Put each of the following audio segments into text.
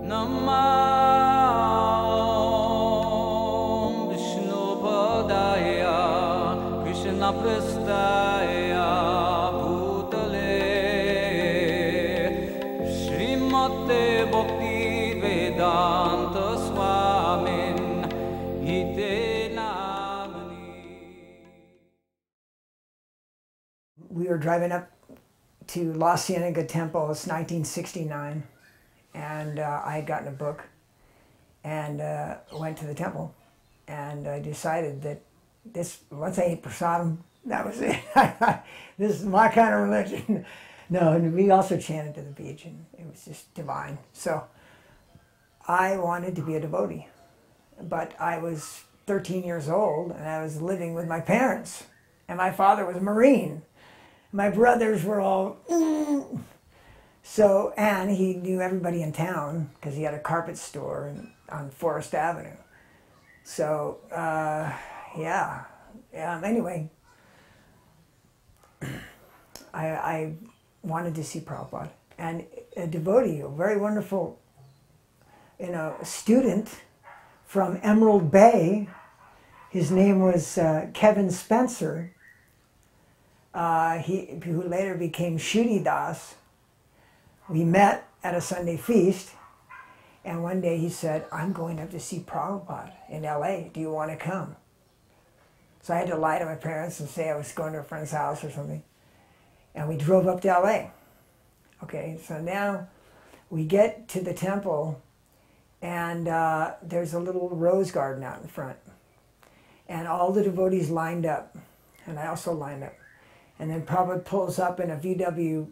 Namah Vishnu Padaya Krishna Prastaya Bhutale Srimate Bhakti Vedanta Swamin Ite Namani. We were driving up to La Cienega Temple. It's 1969, and I had gotten a book and went to the temple, and I decided that once I ate prasadam, that was it. This is my kind of religion. No, and we also chanted to the beach, and it was just divine. So I wanted to be a devotee, but I was 13 years old, and I was living with my parents, and my father was a Marine. My brothers were all, So, and he knew everybody in town because he had a carpet store on Forest Avenue. So, yeah. Anyway, I wanted to see Prabhupada. And a devotee, a very wonderful, student from Emerald Bay, his name was Kevin Spencer, who later became Shuddhi Das. We met at a Sunday feast, and one day he said, I'm going up to see Prabhupada in LA. Do you want to come? So I had to lie to my parents and say I was going to a friend's house or something. And we drove up to LA. Okay, so now we get to the temple, and there's a little rose garden out in front. And all the devotees lined up, and I also lined up. And then Prabhupada pulls up in a VW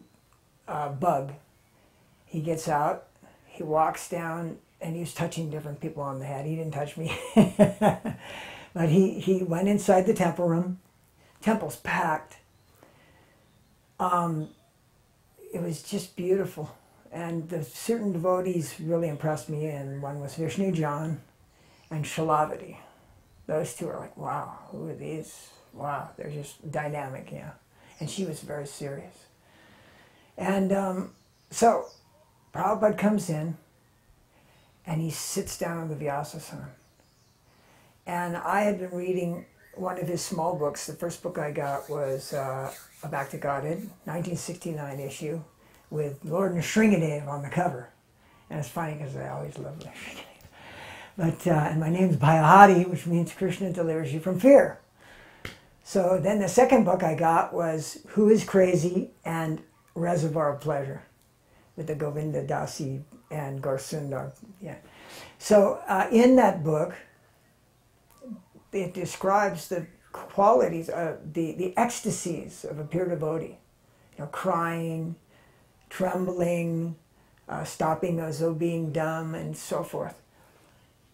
bug. He gets out, he walks down, and he was touching different people on the head. He didn't touch me. But he went inside the temple room. Temple's packed. It was just beautiful. And the certain devotees really impressed me, and one was Vishnu John and Shalavati. Those two are like, wow, who are these? Wow, they're just dynamic, yeah. And she was very serious. And so Prabhupada comes in, and he sits down on the Vyasasana. And I had been reading one of his small books. The first book I got was A Back to Godhead, 1969 issue, with Lord Nrsingadev on the cover. And it's funny because I always loved Nrsingadev. But, and my name's Bhayahari, which means Krishna delivers you from fear. So then the second book I got was Who is Crazy and Reservoir of Pleasure, with the Govinda Dasi and Garsundar. Yeah. So in that book, it describes the qualities, the ecstasies of a pure devotee. Crying, trembling, stopping as though being dumb, and so forth.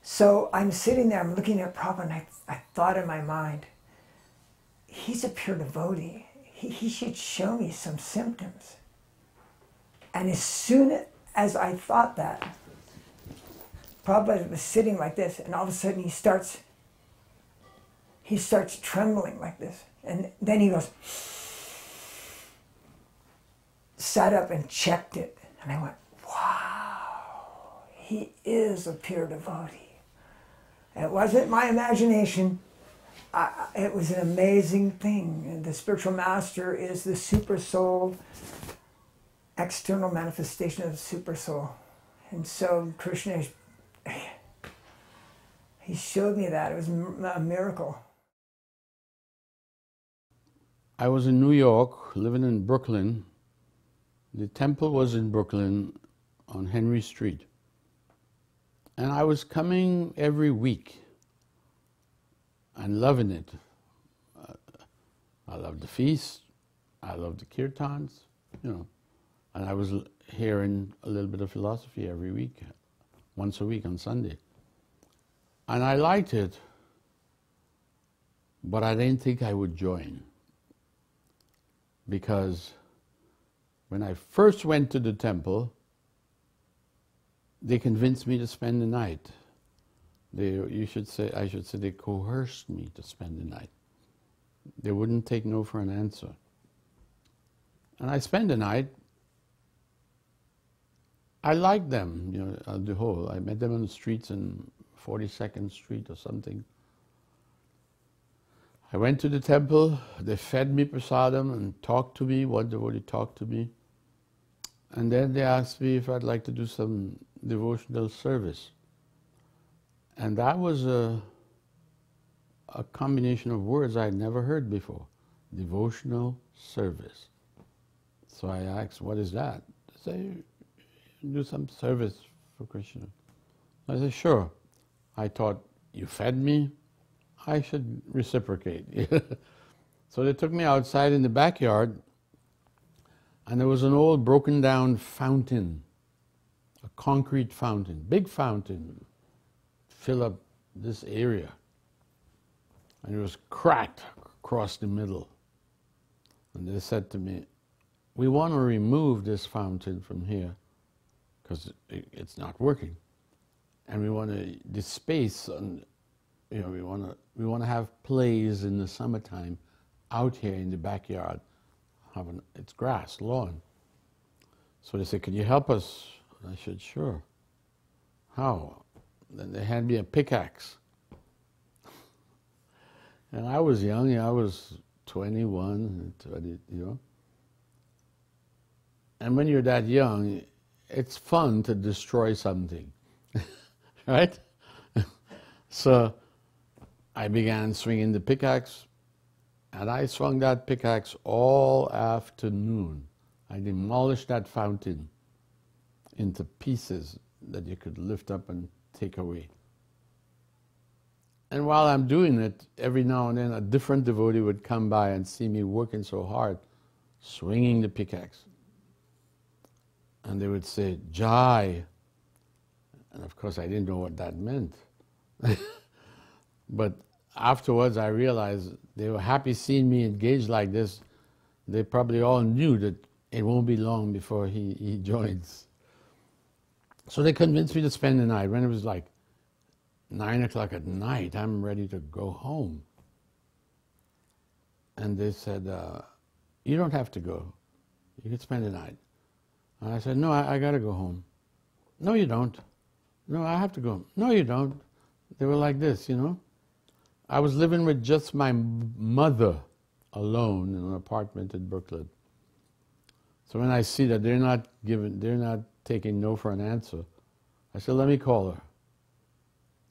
So I'm sitting there, I'm looking at Prabhupada, and I thought in my mind, he's a pure devotee. He should show me some symptoms. And as soon as I thought that, Prabhupada was sitting like this, and all of a sudden he starts trembling like this. And then he goes, sat up and checked it. And I went, wow, he is a pure devotee. It wasn't my imagination. It was an amazing thing. And the spiritual master is the super soul, external manifestation of the super soul. And so Krishna, he showed me that. It was a miracle. I was in New York, living in Brooklyn. The temple was in Brooklyn on Henry Street. And I was coming every week and loving it. I loved the feast, I loved the kirtans, and I was hearing a little bit of philosophy every week, once a week on Sunday. And I liked it, but I didn't think I would join. Because when I first went to the temple, they convinced me to spend the night. I should say they coerced me to spend the night. They wouldn't take no for an answer. And I spent the night, I liked them, you know, on the whole. I met them on the streets in 42nd Street or something. I went to the temple, they fed me prasadam and talked to me, one devotee talked to me. And then they asked me if I'd like to do some devotional service. And that was a combination of words I'd never heard before. Devotional service. So I asked, what is that? They say, do some service for Krishna. I said, sure. I thought, you fed me, I should reciprocate. So they took me outside in the backyard, and there was an old broken down fountain, a concrete fountain, big fountain, fill up this area. And it was cracked across the middle. And they said to me, we want to remove this fountain from here because it's not working. And we want to, this space, you know, we want to have plays in the summertime out here in the backyard. It's grass, lawn. So they said, can you help us? And I said, sure. How? Then they handed me a pickaxe. And I was young, I was 21, 20, you know. And when you're that young, it's fun to destroy something, right? So I began swinging the pickaxe, and I swung that pickaxe all afternoon. I demolished that fountain into pieces that you could lift up and take away. And while I'm doing it, every now and then a different devotee would come by and see me working so hard, swinging the pickaxe. And they would say, Jai. And of course I didn't know what that meant. But afterwards I realized they were happy seeing me engaged like this. They probably all knew that it won't be long before he joins. So they convinced me to spend the night. When it was like 9 o'clock at night, I'm ready to go home. And they said, you don't have to go. You can spend the night. And I said, no, I got to go home. No, you don't. No, I have to go home. No, you don't. They were like this, you know. I was living with just my mother alone in an apartment in Brooklyn. So when I see that they're not taking no for an answer, I said, let me call her.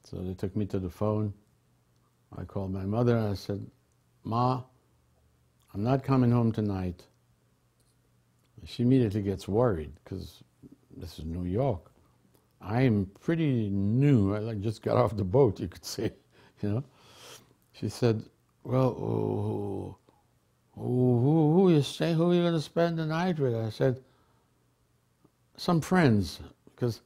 So they took me to the phone. I called my mother and I said, Ma, I'm not coming home tonight. She immediately gets worried because this is New York. I'm pretty new. I just got off the boat, you could say, you know. She said, well, who are you going to spend the night with? I said, some friends, because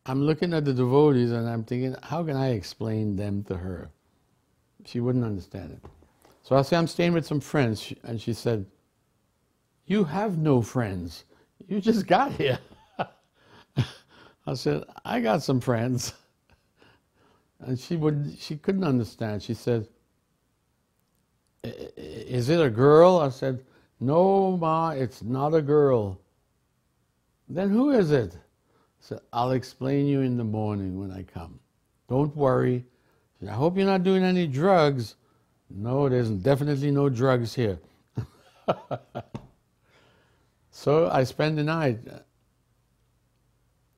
I'm looking at the devotees and I'm thinking, how can I explain them to her? She wouldn't understand it. So I said, I'm staying with some friends. And she said, you have no friends. You just got here. I said, I got some friends. And she couldn't understand. She said, is it a girl? I said, no, Ma, it's not a girl. Then who is it? I said, I'll explain you in the morning when I come. Don't worry. Said, I hope you're not doing any drugs. No, there's definitely no drugs here. So I spent the night.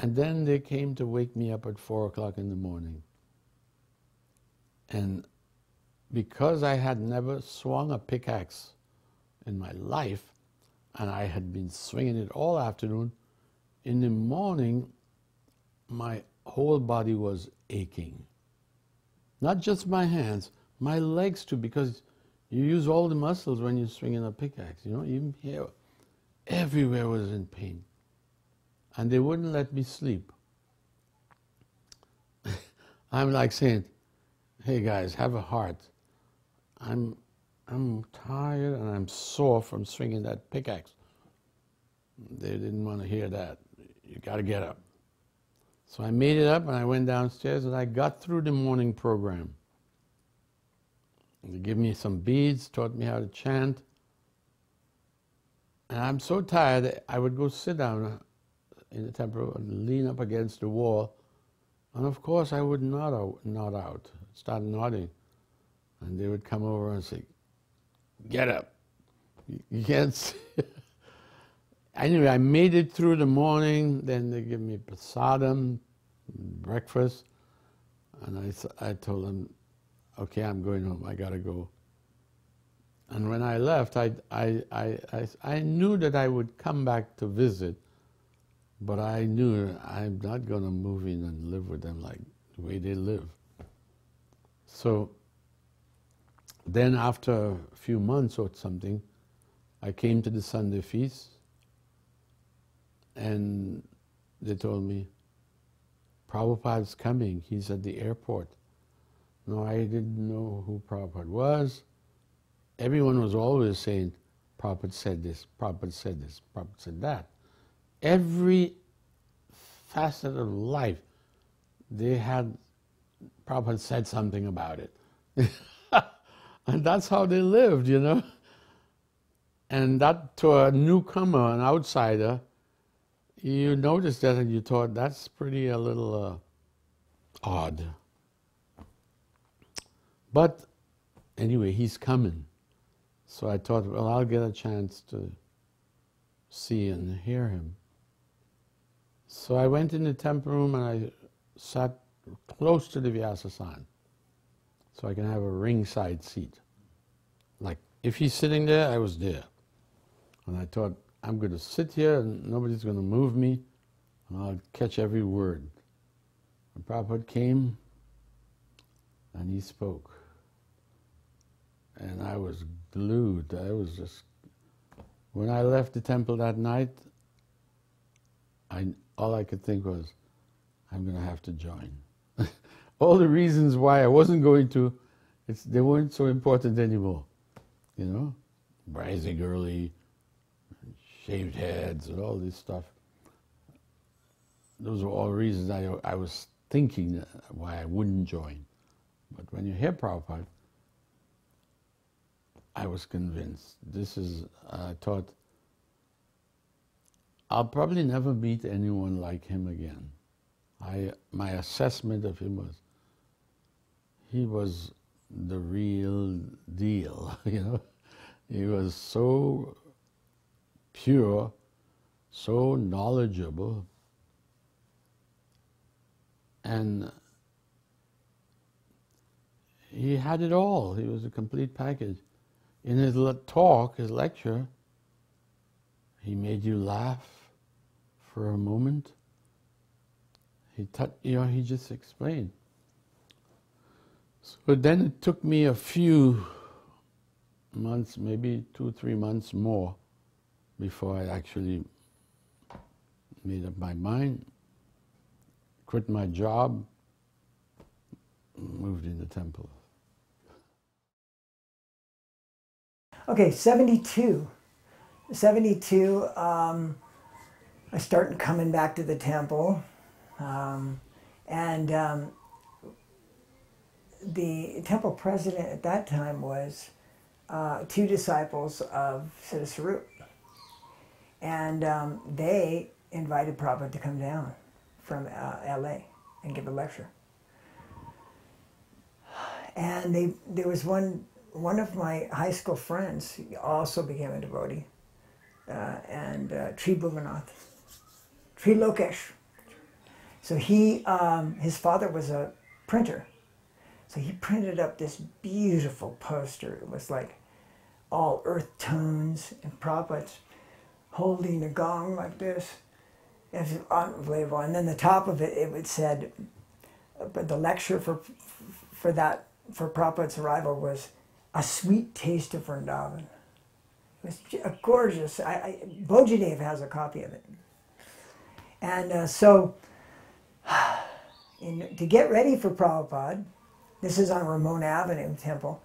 And then they came to wake me up at 4 o'clock in the morning. And because I had never swung a pickaxe in my life, and I had been swinging it all afternoon, in the morning, my whole body was aching. Not just my hands, my legs too, because you use all the muscles when you're swinging a pickaxe, you know, even here, everywhere was in pain. And they wouldn't let me sleep. I'm like saying, hey guys, have a heart. I'm tired and I'm sore from swinging that pickaxe. They didn't want to hear that. You got to get up. So I made it up and I went downstairs and I got through the morning program. They gave me some beads, taught me how to chant. And I'm so tired, I would go sit down in the temple and lean up against the wall. And of course I would nod out, start nodding. And they would come over and say, get up. You can't see. Anyway, I made it through the morning, then they give me prasadam, breakfast, and I told them, okay, I'm going home, I gotta go. And when I left, I knew that I would come back to visit, but I knew I'm not gonna move in and live with them like the way they live. So then after a few months or something, I came to the Sunday feast, and they told me, Prabhupada's coming, he's at the airport. No, I didn't know who Prabhupada was. Everyone was always saying, Prabhupada said this, Prabhupada said this, Prabhupada said that. Every facet of life, they had, Prabhupada said something about it. And that's how they lived, you know. And that, to a newcomer, an outsider, you noticed that and you thought, that's pretty a little odd. But anyway, he's coming. So I thought, well, I'll get a chance to see and hear him. So I went in the temple room and I sat close to the Vyasasan, so I can have a ringside seat. Like, if he's sitting there, I was there. And I thought, I'm going to sit here and nobody's going to move me, and I'll catch every word. And Prabhupada came and he spoke. And I was glued. I was just, when I left the temple that night, all I could think was, I'm going to have to join. All the reasons why I wasn't going to, they weren't so important anymore. You know, rising early, shaved heads, and all this stuff. Those were all reasons I was thinking why I wouldn't join. But when you hear Prabhupada, I was convinced. I thought, I'll probably never meet anyone like him again. My assessment of him was, he was the real deal, you know. He was so pure, so knowledgeable, and he had it all. He was a complete package. In his talk, his lecture, he made you laugh for a moment. He just explained. So then it took me a few months, maybe 2-3 months more, before I actually made up my mind, quit my job, moved in the temple. Okay, 72. 72, I started coming back to the temple, and the temple president at that time was 2 disciples of Siddha Sarup. And they invited Prabhupada to come down from LA and give a lecture. And there was one of my high school friends also became a devotee, and Tri Bhuvanath, Tri Lokesh. So his father was a printer. So he printed up this beautiful poster. It was like all earth tones, and Prabhupada's holding a gong like this. It was unbelievable. And then the top of it, it would said, but the lecture for Prabhupada's arrival was A Sweet Taste of Vrindavan. It was gorgeous. Bhayahari has a copy of it. And so, to get ready for Prabhupada, this is on Ramona Avenue Temple,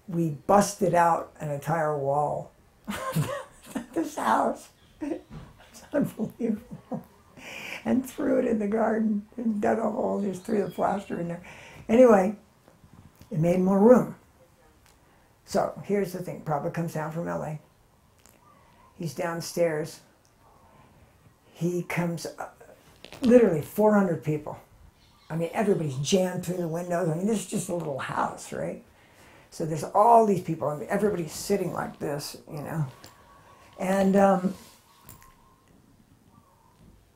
we busted out an entire wall. This house. It's unbelievable. And threw it in the garden and dug a hole, just threw the plaster in there. Anyway, it made more room. So here's the thing. Prabhupada comes down from LA. He's downstairs. he comes up, literally 400 people. I mean, everybody's jammed through the windows. I mean, this is just a little house, right? So there's all these people, and everybody's sitting like this, you know. And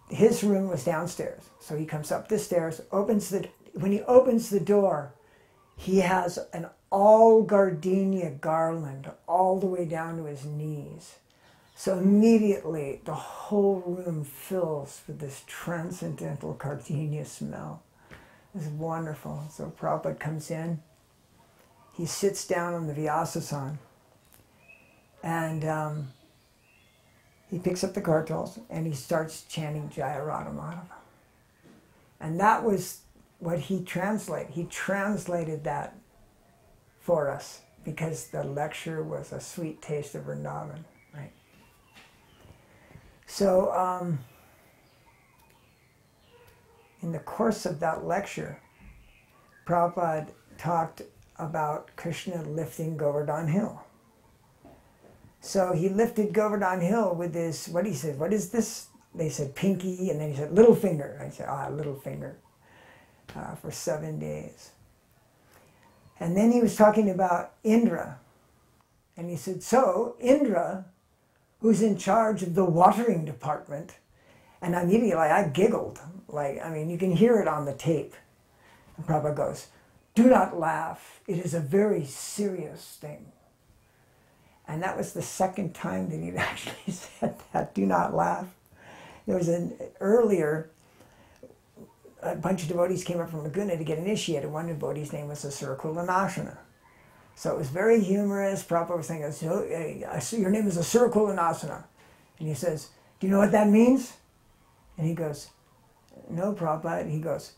his room was downstairs. So he comes up the stairs, when he opens the door, he has an all gardenia garland all the way down to his knees. So immediately the whole room fills with this transcendental gardenia smell. It's wonderful. So Prabhupada comes in, he sits down on the Vyasasana, and he picks up the kartals and he starts chanting Jaya Radha Madhava. And that was what he translated. He translated that for us because the lecture was a sweet taste of Vrindavan, right? So in the course of that lecture, Prabhupada talked about Krishna lifting Govardhan Hill. So he lifted Govardhan Hill with this, what he said, what is this? They said pinky, and then he said little finger. I said, little finger, for 7 days. And then he was talking about Indra. And he said, so Indra, who's in charge of the watering department, and immediately I giggled. Like, I mean, you can hear it on the tape. And Prabhupada goes, do not laugh. It is a very serious thing. And that was the second time that he'd actually said that, do not laugh. There was earlier, a bunch of devotees came up from Laguna to get initiated. One devotee's name was Asura Kulanasana. So it was very humorous. Prabhupada was saying, so, hey, I see your name is Asura Kulanasana. And he says, do you know what that means? And he goes, no, Prabhupada. He goes,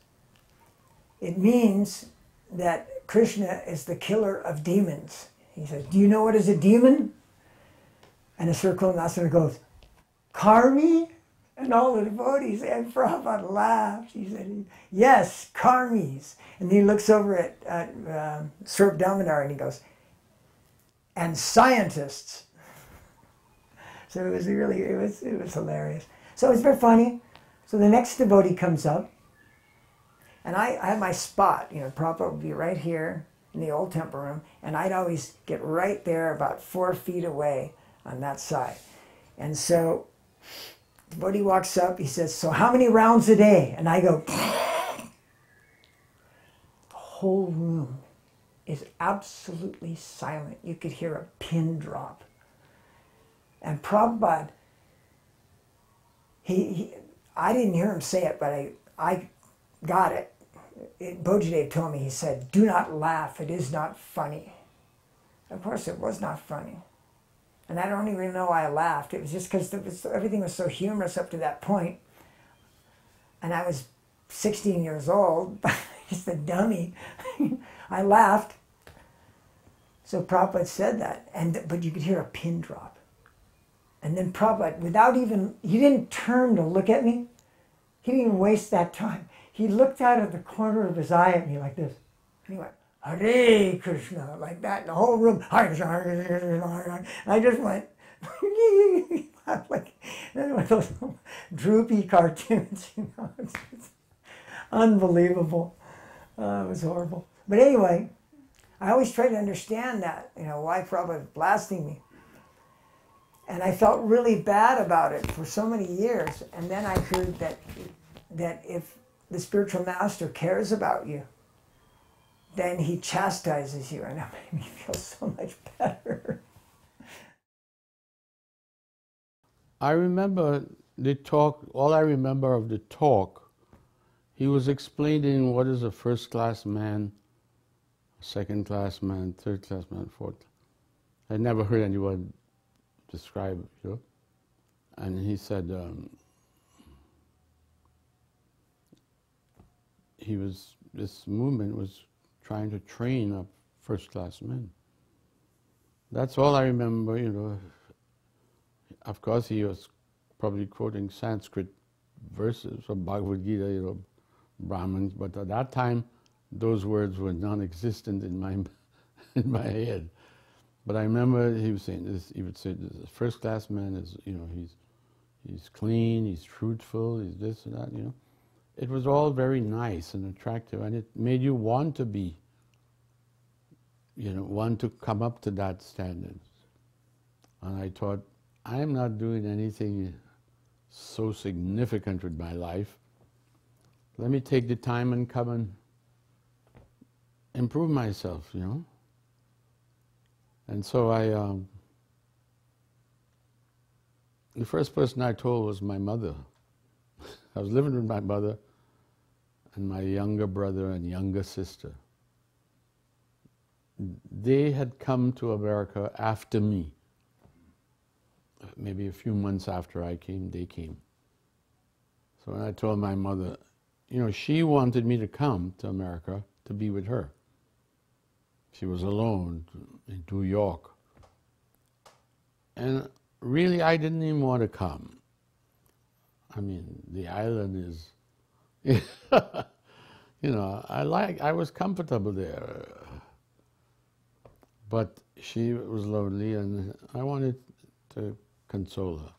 it means that Krishna is the killer of demons. He says, do you know what is a demon? And Asura Kulanasana goes, Karmi? And all the devotees, and Prabhupada laughed. He said, yes, karmis. And he looks over at Swarup Damodar and he goes, and scientists. So it was really, it was hilarious. So it was very funny. So the next devotee comes up, and I had my spot. You know, Prabhupada would be right here in the old temple room, and I'd always get right there about 4 feet away on that side. And so the devotee walks up, he says, so how many rounds a day? And I go, the whole room is absolutely silent. You could hear a pin drop. And Prabhupada, I didn't hear him say it, but I got it. Bojadev told me, he said, do not laugh, it is not funny. Of course it was not funny. And I don't even know why I laughed. It was just because everything was so humorous up to that point. And I was 16 years old, just a dummy. I laughed. So Prabhupada said that, but you could hear a pin drop. And then Prabhupada, he didn't turn to look at me. He didn't even waste that time. He looked out of the corner of his eye at me like this. And he went, Hare Krishna, like that, in the whole room. Hare Krishna, Hare Krishna, Hare Krishna. And I just went, like those droopy cartoons, you know. It's unbelievable. It was horrible. But anyway, I always try to understand that, you know, why Prabhupada was blasting me. And I felt really bad about it for so many years. And then I heard that if the spiritual master cares about you, then he chastises you, and that made me feel so much better. I remember the talk, all I remember of the talk, he was explaining what is a first-class man, second-class man, third-class man, fourth. I'd never heard anyone describe it, you know? And he said this movement was trying to train up first-class men. That's all I remember, you know. Of course, he was probably quoting Sanskrit verses from Bhagavad Gita, you know, Brahmins, but at that time, those words were non-existent in my head. But I remember he was saying this. He would say, "The first-class man is, you know, He's clean, he's truthful, he's this and that, you know. It was all very nice and attractive, and it made you want to be, you know, want to come up to that standard. And I thought, I'm not doing anything so significant with my life. Let me take the time and come and improve myself, you know. And so the first person I told was my mother. I was living with my mother and my younger brother and younger sister. They had come to America after me. Maybe a few months after I came, they came. So when I told my mother, you know, she wanted me to come to America to be with her. She was alone in New York. And really, I didn't even want to come. I mean, the island is, you know, I was comfortable there. But she was lonely and I wanted to console her.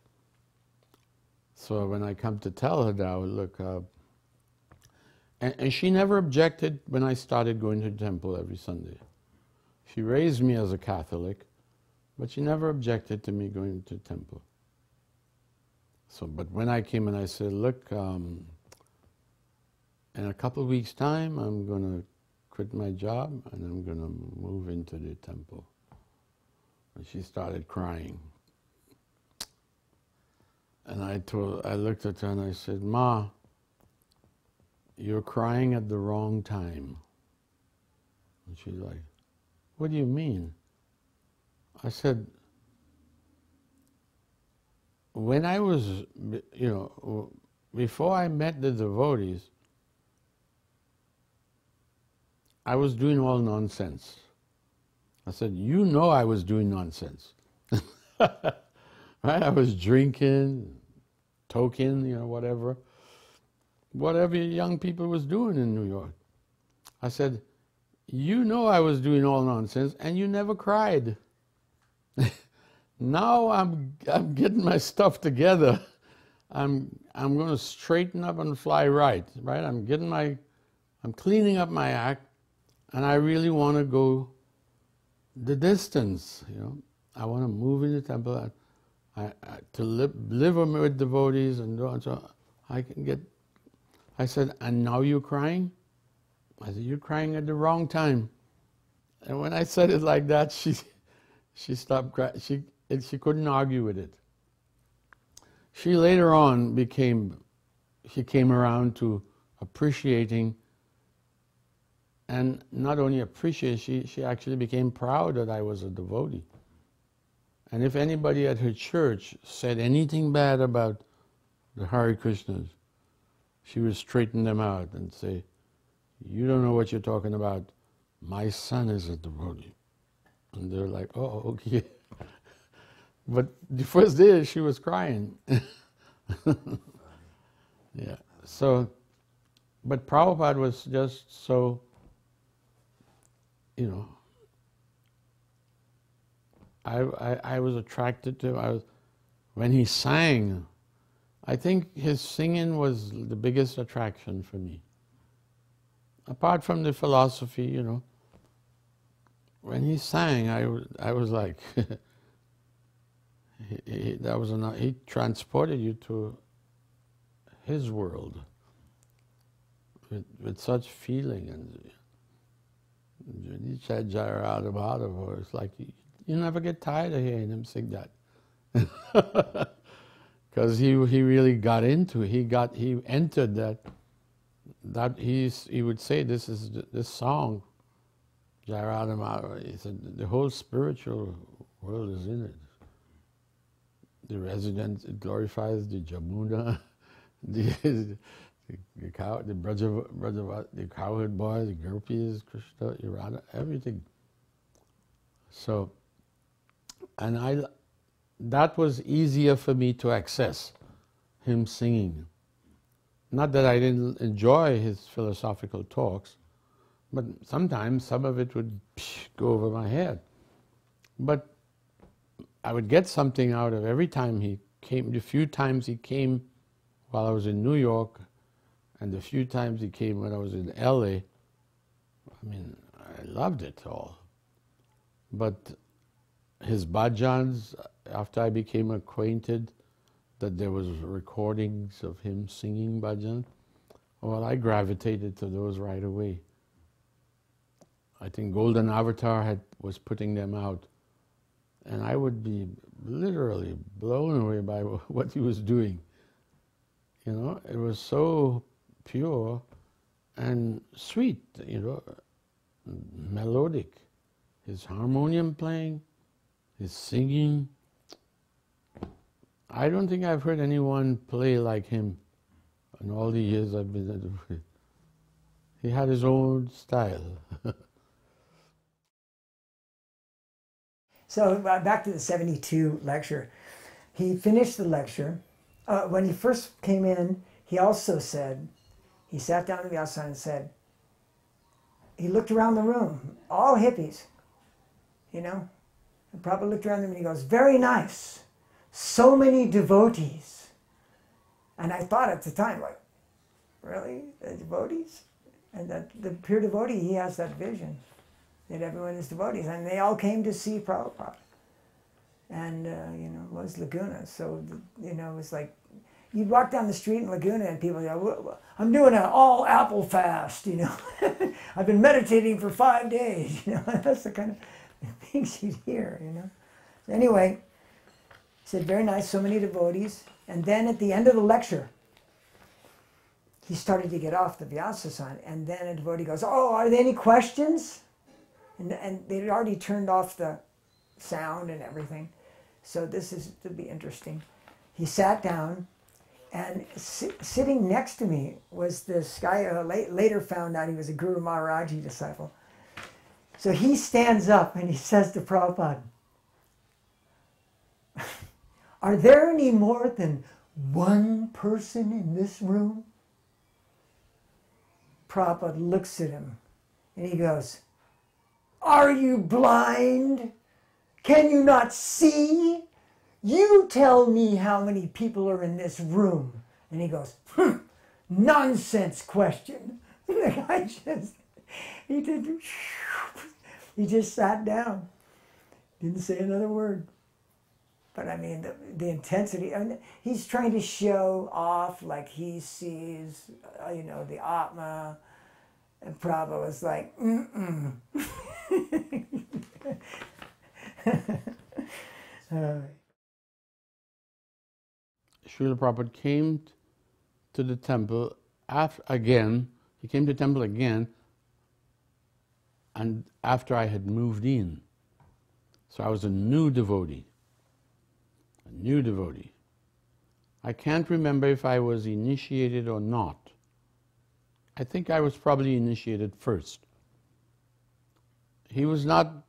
So when I come to tell her now, look, and she never objected when I started going to the temple every Sunday. She raised me as a Catholic, but she never objected to me going to the temple. So, but when I came and I said, look, in a couple of weeks' time, I'm going to quit my job and I'm going to move into the temple. And she started crying. And I looked at her and I said, Ma, you're crying at the wrong time. And she's like, what do you mean? I said, when I was, you know, before I met the devotees, I was doing all nonsense. I said, you know I was doing nonsense. Right? I was drinking, toking, you know, whatever young people was doing in New York. I said, you know I was doing all nonsense and you never cried. Now I'm getting my stuff together. I'm going to straighten up and fly right? I'm cleaning up my act, and I really want to go the distance, you know. I want to move in the temple, to live with devotees and so I can get. I said, and now you're crying? I said, you're crying at the wrong time. And when I said it like that, she stopped crying. She couldn't argue with it. She later on she came around to appreciating, and not only appreciate, she actually became proud that I was a devotee. And if anybody at her church said anything bad about the Hare Krishnas, she would straighten them out and say, you don't know what you're talking about. My son is a devotee. And they're like, oh, okay. But the first day she was crying. Yeah. So, but Prabhupada was just so, you know, I was attracted to him. When he sang, I think his singing was the biggest attraction for me. Apart from the philosophy, you know, when he sang, I was like, he transported you to his world with such feeling, and he said Jayarada, it's like you never get tired of hearing him sing that, because he really got into it. He entered that he would say this song, Jayarada Madhava. He said the whole spiritual world is in it. The residents, it glorifies the Jamuna, the cow, the the cowherd boy, the gopis, Krishna, Radha, everything. So, and that was easier for me to access, him singing. Not that I didn't enjoy his philosophical talks, but sometimes some of it would go over my head. But I would get something out of every time he came, the few times he came while I was in New York, and the few times he came when I was in LA, I mean, I loved it all. But his bhajans, after I became acquainted that there was recordings of him singing bhajan, well, I gravitated to those right away. I think Golden Avatar was putting them out, and I would be literally blown away by what he was doing. You know, it was so pure and sweet, you know, melodic. His harmonium playing, his singing. I don't think I've heard anyone play like him in all the years I've been at the. He had his own style. So back to the 72 lecture. He finished the lecture. When he first came in, he also said, he sat down in the outside and said, he looked around the room, all hippies, you know. And Prabhupada looked around them and he goes, very nice, so many devotees. And I thought at the time, like, really, the devotees? And that the pure devotee, he has that vision that everyone is devotees, and they all came to see Prabhupada. And, you know, it was Laguna, so, you know, it was like, you'd walk down the street in Laguna and people go, I'm doing an all apple fast, you know. I've been meditating for 5 days, you know. That's the kind of things you'd hear, you know. Anyway, he said, very nice, so many devotees. And then at the end of the lecture, he started to get off the Vyasa-san, and then a devotee goes, oh, are there any questions? And they'd already turned off the sound and everything. So this is to be interesting. He sat down, and sitting next to me was this guy who later found out he was a Guru Maharaji disciple. So he stands up and he says to Prabhupada, are there any more than one person in this room? Prabhupada looks at him and he goes, are you blind? Can you not see? You tell me how many people are in this room. And he goes, nonsense question. The guy he just sat down. Didn't say another word. But I mean, the intensity, I mean, he's trying to show off like he sees, you know, the Atma. And Prabhupada was like, mm-mm. Srila Prabhupada came to the temple again. He came to the temple again, and after I had moved in. So I was a new devotee. A new devotee. I can't remember if I was initiated or not. I think I was probably initiated first. He was not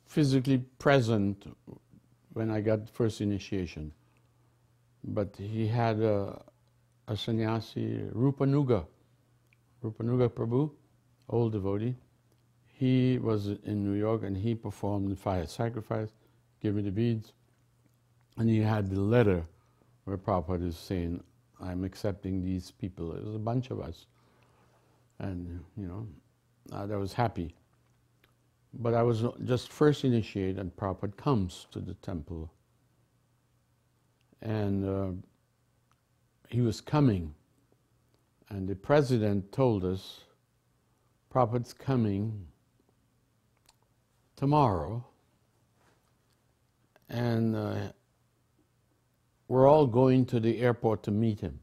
physically present when I got first initiation, but he had a sannyasi, Rupanuga Prabhu, old devotee. He was in New York and he performed the fire sacrifice, gave me the beads, and he had the letter where Prabhupada is saying, I'm accepting these people. It was a bunch of us. And, you know, I was happy. But I was just first initiated, and Prabhupada comes to the temple. And he was coming. And the president told us, Prabhupada's coming tomorrow. And we're all going to the airport to meet him.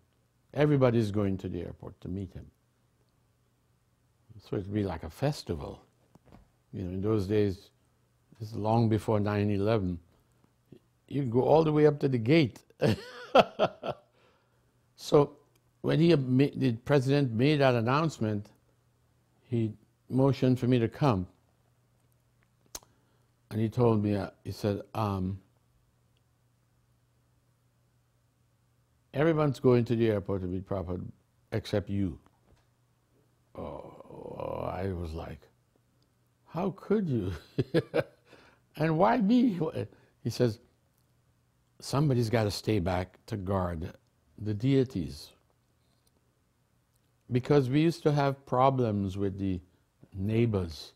Everybody's going to the airport to meet him. So it'd be like a festival. You know, in those days, this is long before 9/11, you go all the way up to the gate. So when the president made that announcement, he motioned for me to come. And he told me, he said, everyone's going to the airport to meet Prabhupada except you. Oh, I was like, how could you? And why me? He says, somebody's got to stay back to guard the deities. Because we used to have problems with the neighbors.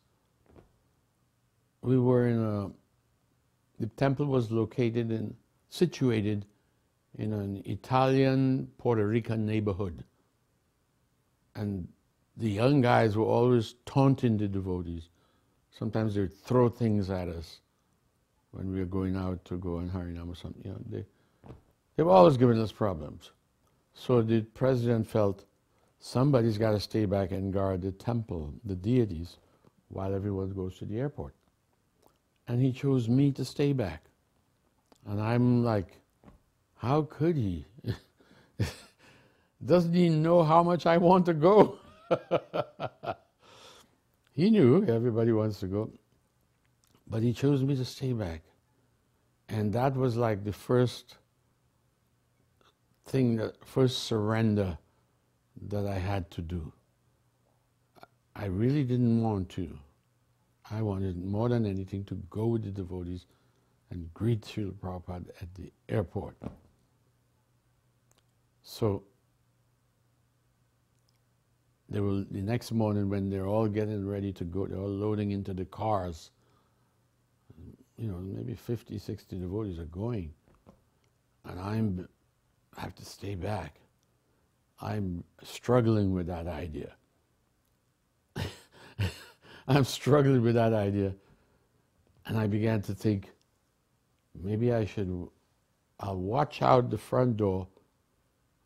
We were the temple was situated in an Italian Puerto Rican neighborhood. And the young guys were always taunting the devotees. Sometimes they'd throw things at us when we were going out to go in Harinam or something. You know, they were always giving us problems. So the president felt somebody's got to stay back and guard the temple, the deities, while everyone goes to the airport. And he chose me to stay back. And I'm like, how could he? Doesn't he know how much I want to go? He knew everybody wants to go. But he chose me to stay back. And that was like the first surrender that I had to do. I really didn't want to. I wanted more than anything to go with the devotees and greet Srila Prabhupada at the airport. So the next morning when they're all getting ready to go, they're all loading into the cars. You know, maybe 50, 60 devotees are going. And I have to stay back. I'm struggling with that idea. I'm struggling with that idea. And I began to think, maybe I'll watch out the front door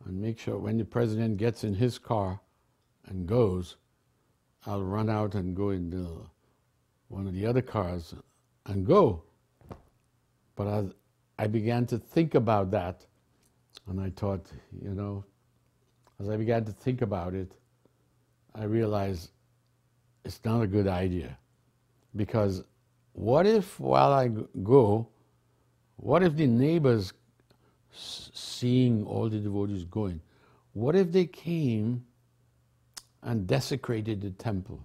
and make sure when the president gets in his car and goes, I'll run out and go in one of the other cars and go. But as I began to think about that, and I thought, you know, as I began to think about it, I realized it's not a good idea. Because what if while I go, what if the neighbors seeing all the devotees going, what if they came and desecrated the temple?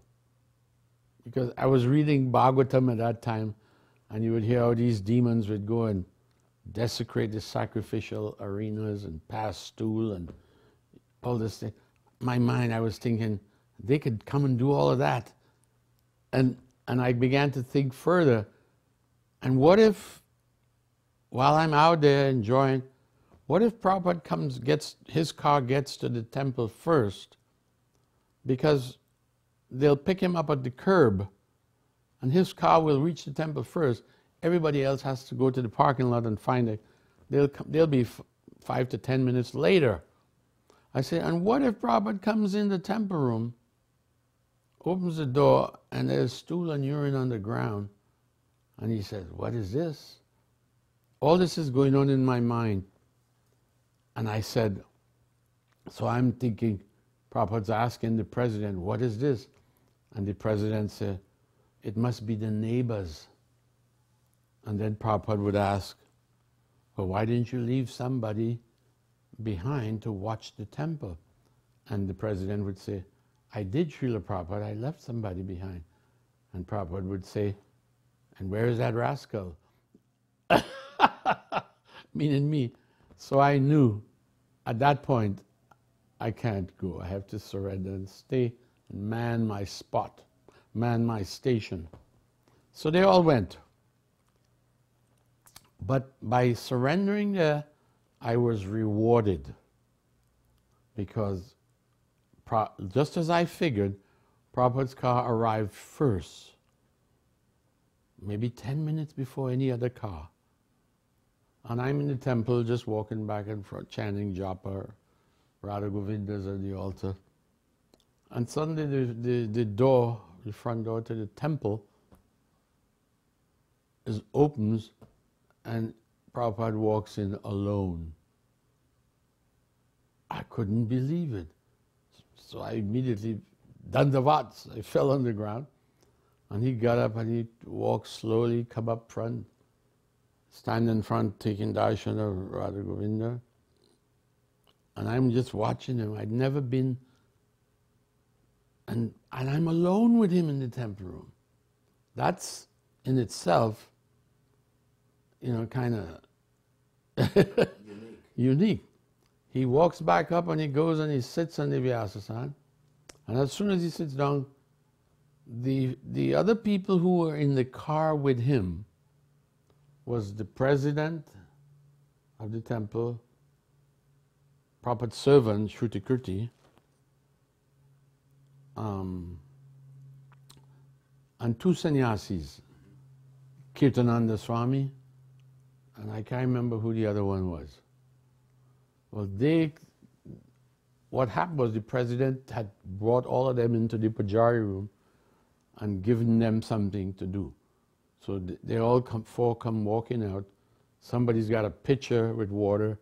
Because I was reading Bhagavatam at that time, and you would hear how these demons would go and desecrate the sacrificial arenas and pass stool and all this thing. My mind, I was thinking, they could come and do all of that. And I began to think further, and what if, while I'm out there enjoying, what if Prabhupada his car gets to the temple first, because they'll pick him up at the curb, and his car will reach the temple first. Everybody else has to go to the parking lot and find it. They'll be 5 to 10 minutes later. I said, and what if Prabhupada comes in the temple room, opens the door, and there's stool and urine on the ground, and he says, what is this? All this is going on in my mind. And I said, so I'm thinking, Prabhupada's asking the president, what is this? And the president said, it must be the neighbors. And then Prabhupada would ask, well, why didn't you leave somebody behind to watch the temple? And the president would say, I did, Srila Prabhupada, I left somebody behind. And Prabhupada would say, and where is that rascal? Meaning me. So I knew at that point, I can't go. I have to surrender and stay and man my spot, man my station. So they all went. But by surrendering there, I was rewarded, because just as I figured, Prabhupada's car arrived first, maybe 10 minutes before any other car. And I'm in the temple just walking back and forth, chanting japa, Radha Govinda's at the altar. And suddenly the door, the front door to the temple opens, and Prabhupada walks in alone. I couldn't believe it. So I immediately, dandavats, I fell on the ground. And he got up and he walked slowly, come up front, stand in front, taking darshan of Radha Govinda. And I'm just watching him. I'd never been, and I'm alone with him in the temple room. That's in itself, you know, kind of Unique. He walks back up and he goes and he sits on the Vyasasana. And as soon as he sits down, the other people who were in the car with him was the president of the temple, Prabhupada's servant, Shrutikirti, and two sannyasis, Kirtananda Swami, and I can't remember who the other one was. Well, what happened was the president had brought all of them into the Pujari room and given them something to do. So they all come walking out. Somebody's got a pitcher with water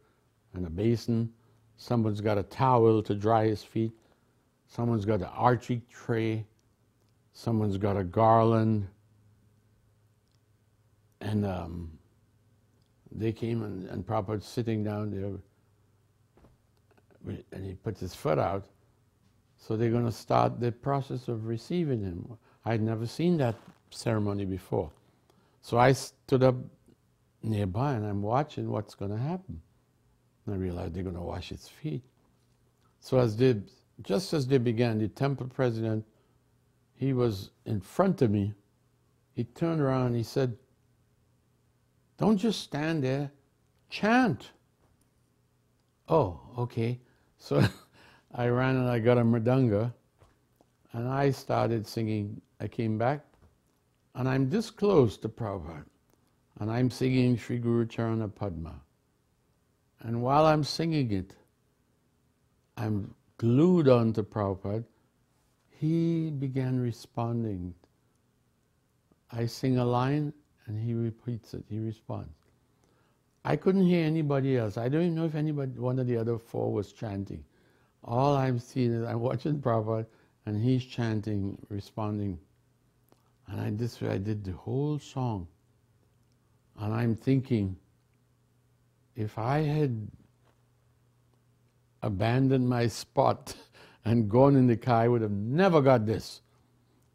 and a basin. Someone's got a towel to dry his feet. Someone's got an archery tray. Someone's got a garland. And they came and Prabhupada's sitting down there and he puts his foot out. So they're going to start the process of receiving him. I'd never seen that ceremony before. So I stood up nearby and I'm watching what's going to happen. And I realized they're going to wash his feet. So just as they began, the temple president, he was in front of me. He turned around and he said, "Don't just stand there, chant." Oh, okay. So I ran and I got a mridanga and I started singing. I came back and I'm this close to Prabhupada and I'm singing Sri Guru Charana Padma. And while I'm singing it, I'm glued on to Prabhupada. He began responding. I sing a line and he repeats it, he responds. I couldn't hear anybody else. I don't even know if one of the other four was chanting. All I'm seeing is I'm watching Prabhupada and he's chanting, responding. And this way I did the whole song. And I'm thinking, if I had abandoned my spot and gone in the car, I would have never got this.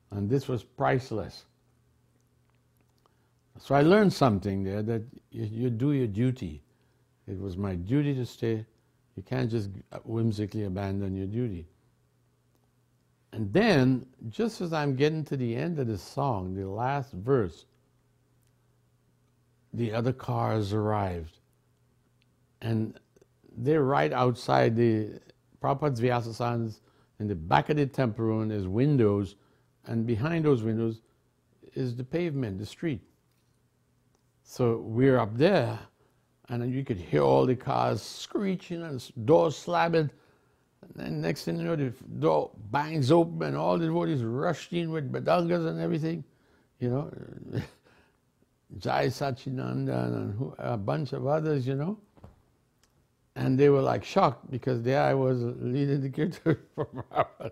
And this was priceless. So I learned something there, that you do your duty. It was my duty to stay. You can't just whimsically abandon your duty. And then, just as I'm getting to the end of the song, the last verse, the other cars arrived. And they're right outside the Prabhupada's Vyasasanas. In the back of the temple room, there's windows, and behind those windows is the pavement, the street. So we're up there, and you could hear all the cars screeching and doors slamming. And then next thing you know, the door bangs open and all the devotees rushed in with badangas and everything, you know, Jai Sachinandan and a bunch of others, you know. And they were like shocked because there I was leading the kirtan for Prabhupada.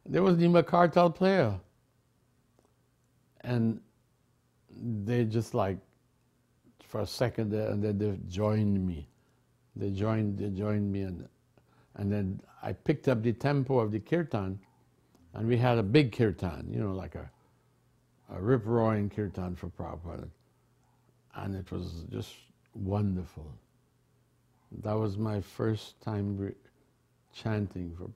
There wasn't even a kartal player. And they just like, for a second there, and then they joined me. They joined me, and then I picked up the tempo of the kirtan, and we had a big kirtan, you know, like a rip-roaring kirtan for Prabhupada. And it was just wonderful. That was my first time chanting for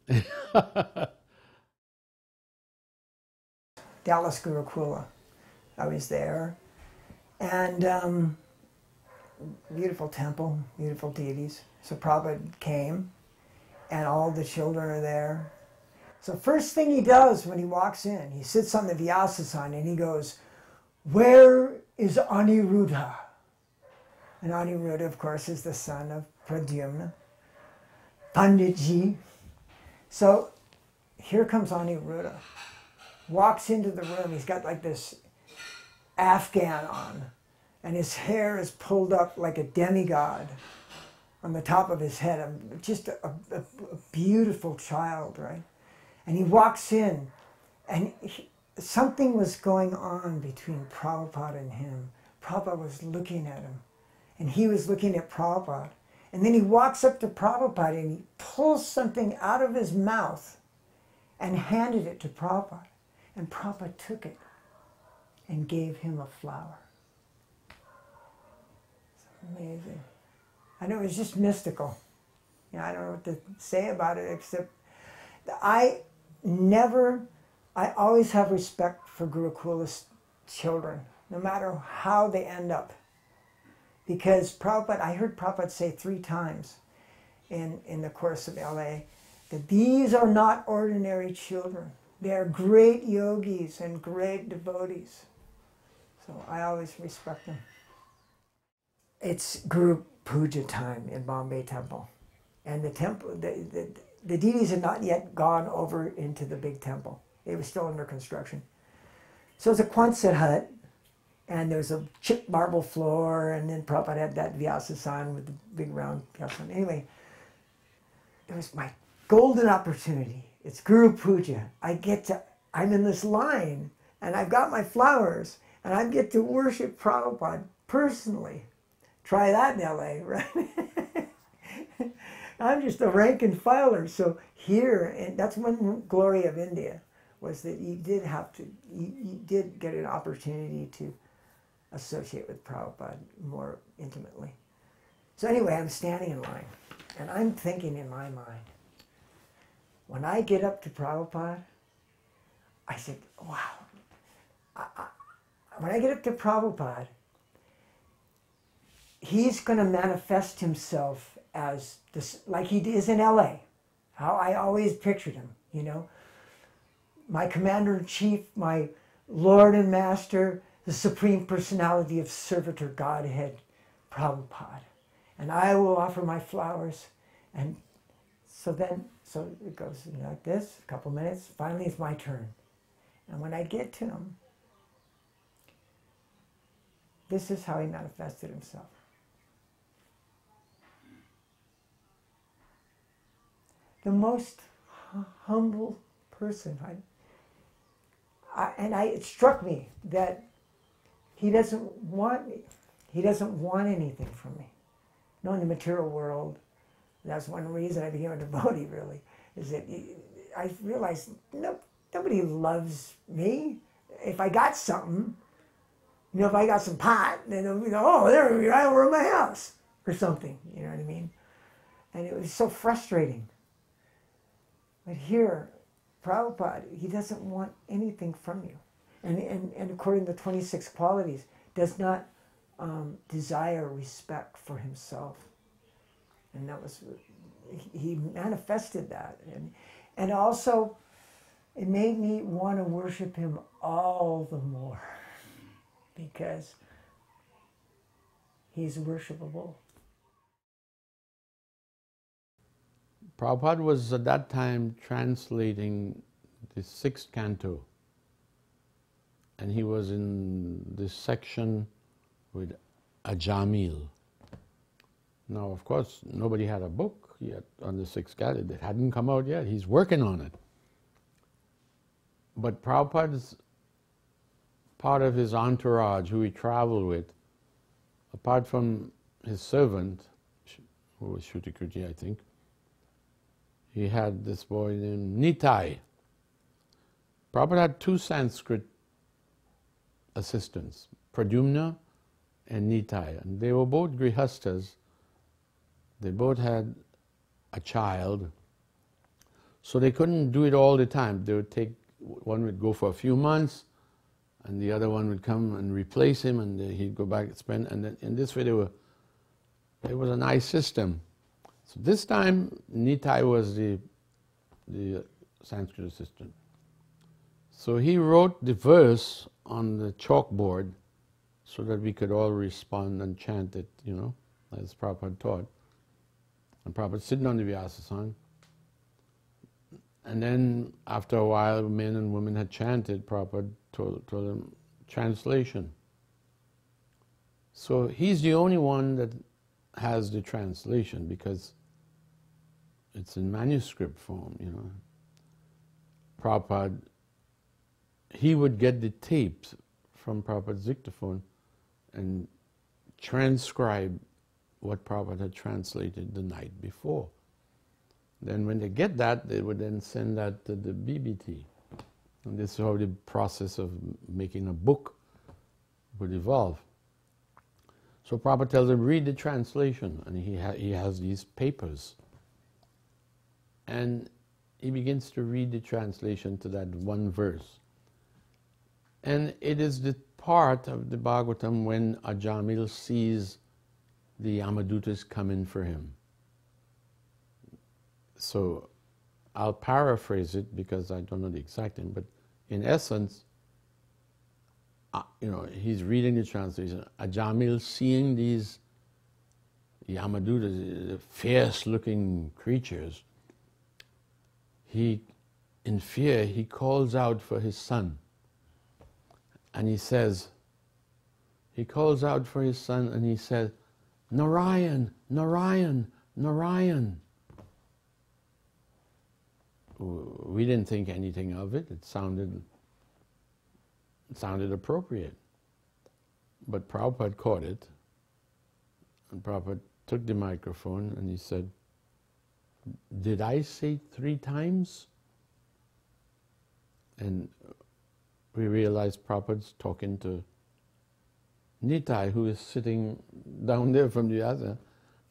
Prabhupada. Dallas Gurukula. I was there. And beautiful temple, beautiful deities. So Prabhupada came, and all the children are there. So first thing he does when he walks in, he sits on the Vyasasana and he goes, "Where is Aniruddha?" And Aniruddha, of course, is the son of Pradyumna, Panditji. So here comes Aniruddha. Walks into the room. He's got like this Afghan on, and his hair is pulled up like a demigod on the top of his head. Just a beautiful child, right? And he walks in, and something was going on between Prabhupada and him. Prabhupada was looking at him, and he was looking at Prabhupada. And then he walks up to Prabhupada, and he pulls something out of his mouth and handed it to Prabhupada. And Prabhupada took it and gave him a flower. Amazing. And it was just mystical. You know, I don't know what to say about it except I always have respect for Gurukula's children, no matter how they end up. Because Prabhupada, I heard Prabhupada say 3 times in the course of LA that these are not ordinary children. They are great yogis and great devotees. So I always respect them. It's Guru Puja time in Bombay Temple. And the temple, the deities had not yet gone over into the big temple. It was still under construction. So it's a Quonset hut, and there's a chipped marble floor, and then Prabhupada had that Vyasasan with the big round Vyasasan. Anyway, it was my golden opportunity. It's Guru Puja. I'm in this line, and I've got my flowers, and I get to worship Prabhupada personally. Try that in LA, right? I'm just a rank and filer. So here, and that's one glory of India, was that you did get an opportunity to associate with Prabhupada more intimately. So anyway, I'm standing in line, and I'm thinking in my mind, when I get up to Prabhupada, I said, wow. When I get up to Prabhupada, he's going to manifest himself as this, like he is in LA, how I always pictured him, you know. My commander-in-chief, my Lord and Master, the Supreme Personality of Servitor Godhead, Prabhupada. And I will offer my flowers. And so it goes like this, a couple minutes. Finally, it's my turn. And when I get to him, this is how he manifested himself. The most humble person. It struck me that he doesn't want me. He doesn't want anything from me. No, in the material world, that's one reason I became a devotee, really, is that I realized nobody loves me. If I got something, you know, if I got some pot, then they'll be, oh, there we are over at my house, or something, you know what I mean? And it was so frustrating. But here, Prabhupada, he doesn't want anything from you. And according to the 26 qualities, does not desire respect for himself. And that was, he manifested that. And also, it made me want to worship him all the more, because he's worshipable. Prabhupada was at that time translating the 6th canto, and he was in this section with Ajamil. Now, of course, nobody had a book yet on the 6th canto. It hadn't come out yet. He's working on it. But Prabhupada's part of his entourage, who he traveled with, apart from his servant, who was Shrutikruti, I think, he had this boy named Nitai. Prabhupada had 2 Sanskrit assistants, Pradyumna and Nitai, and they were both grihastas. They both had a child, so they couldn't do it all the time. They would take, one would go for a few months, and the other one would come and replace him, and he'd go back and spend, and then in this way it was a nice system. So this time, Nitai was the Sanskrit assistant. So he wrote the verse on the chalkboard so that we could all respond and chant it, you know, as Prabhupada taught. And Prabhupada sitting on the Vyasasan. And then after a while, men and women had chanted, Prabhupada told them translation. So he's the only one that has the translation, because it's in manuscript form, you know. Prabhupada, he would get the tapes from Prabhupada's dictaphone and transcribe what Prabhupada had translated the night before. Then when they get that, they would then send that to the BBT. And this is how the process of making a book would evolve. So Prabhupada tells him, read the translation, and he has these papers. And he begins to read the translation to that one verse. And it is the part of the Bhagavatam when Ajamil sees the Yamadutas coming for him. So I'll paraphrase it because I don't know the exact thing, but in essence, he's reading the translation. Ajamil seeing these Yamadutas, fierce-looking creatures, in fear, he calls out for his son. And he says, Narayan, Narayan, Narayan. We didn't think anything of it. It sounded appropriate. But Prabhupada caught it. And Prabhupada took the microphone and he said, did I say 3 times? And we realized Prabhupada's talking to Nitai, who is sitting down there from the other.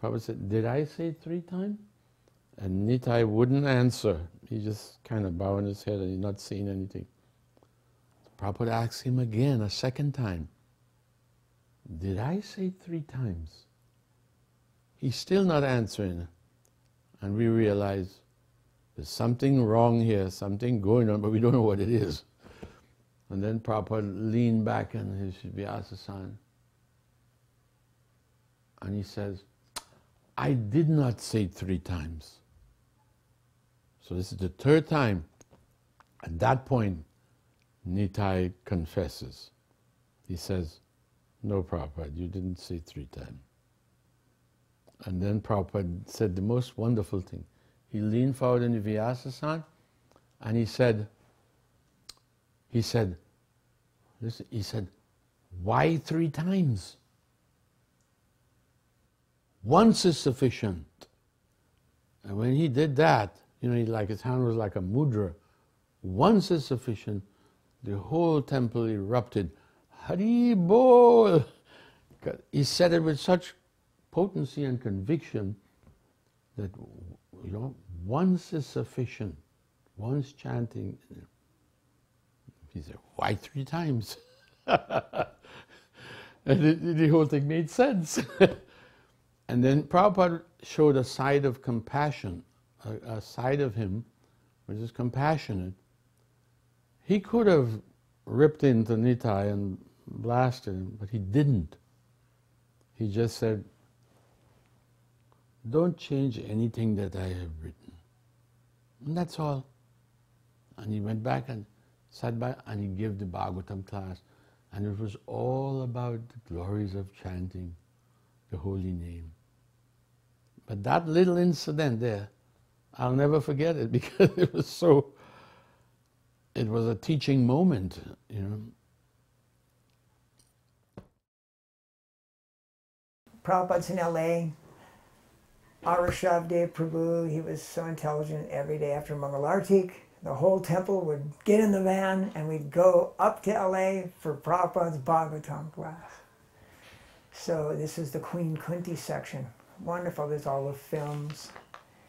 Prabhupada said, did I say 3 times? And Nitai wouldn't answer. He just kind of bowing his head and he's not saying anything. Prabhupada asked him again, a second time, did I say 3 times? He's still not answering. And we realize there's something wrong here, something going on, but we don't know what it is. And then Prabhupada leaned back in his Vyasasana and he says, I did not say 3 times. So this is the 3rd time. At that point, Nitai confesses. He says, no, Prabhupada, you didn't say 3 times. And then Prabhupada said the most wonderful thing. He leaned forward in the Vyasasana and he said, why 3 times? Once is sufficient. And when he did that, his hand was like a mudra. Once is sufficient. The whole temple erupted. Hari Bol! He said it with such potency and conviction that, once is sufficient. Once chanting. He said, why 3 times? And the whole thing made sense. And then Prabhupada showed a side of compassion, a side of him which is compassionate. He could have ripped into Nitai and blasted him, but he didn't. He just said, don't change anything that I have written. And that's all. And he went back and sat by and he gave the Bhagavatam class. And it was all about the glories of chanting the holy name. But that little incident there, I'll never forget it because it was a teaching moment, Prabhupada's in LA. Arashavdev Prabhu, he was so intelligent. Every day after Mangalartik, the whole temple would get in the van and we'd go up to LA for Prabhupada's Bhagavatam class. So this is the Queen Kunti section. Wonderful, there's all the films.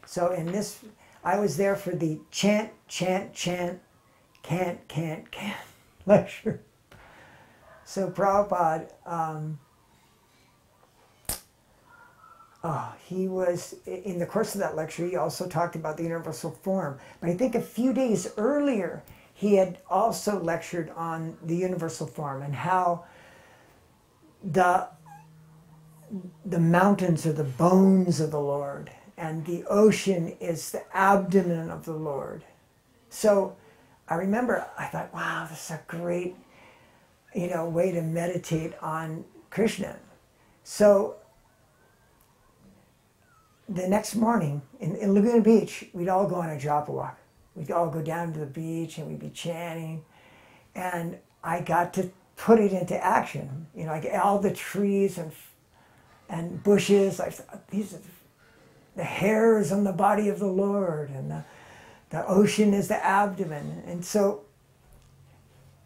So in this, I was there for the chant, chant, chant, can't lecture. So Prabhupada, he was, in the course of that lecture, he also talked about the universal form. But I think a few days earlier, he had also lectured on the universal form and how the mountains are the bones of the Lord and the ocean is the abdomen of the Lord. So I remember, I thought, wow, this is a great, way to meditate on Krishna. So the next morning in Laguna Beach, we'd all go on a japa walk. We'd all go down to the beach and we'd be chanting. And I got to put it into action. Like all the trees and bushes, these are the hairs on the body of the Lord, and the ocean is the abdomen. And so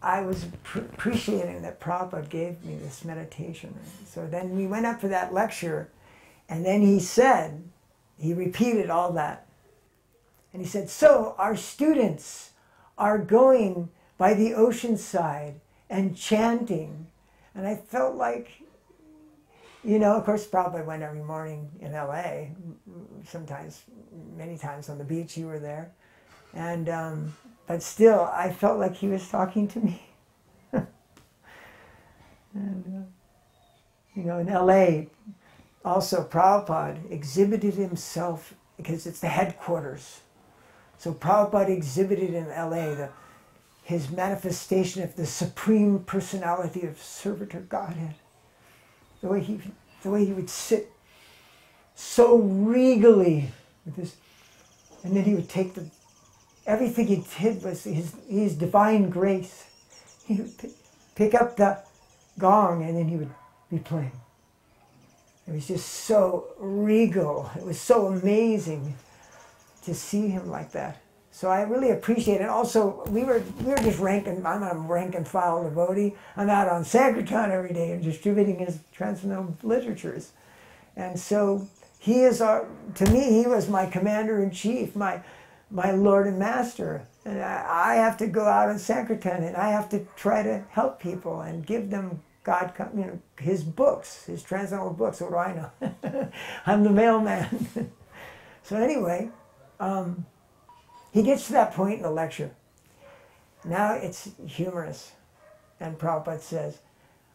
I was appreciating that Prabhupada gave me this meditation. So then we went up for that lecture, and then he repeated all that. And he said, so our students are going by the ocean side and chanting. And I felt like, of course, Prabhupada went every morning in LA, sometimes, many times on the beach, you were there. And, but still, I felt like he was talking to me. And, in LA, also Prabhupada exhibited himself, because it's the headquarters. So Prabhupada exhibited in LA his manifestation of the Supreme Personality of Servitor Godhead. The way he would sit so regally with his, and then he would take everything he did was his divine grace. He would pick up the gong and then he would be playing. It was just so regal. It was so amazing to see him like that. So I really appreciate it. Also, we were just I'm a rank and file devotee. I'm out on Sankirtan every day and distributing his transcendental literatures. And so he is to me, he was my commander-in-chief, my Lord and Master. And I have to go out on Sankirtan and I have to try to help people and give them his books, his transcendental books. What do I know? I'm the mailman. So anyway, he gets to that point in the lecture. Now it's humorous. And Prabhupada says,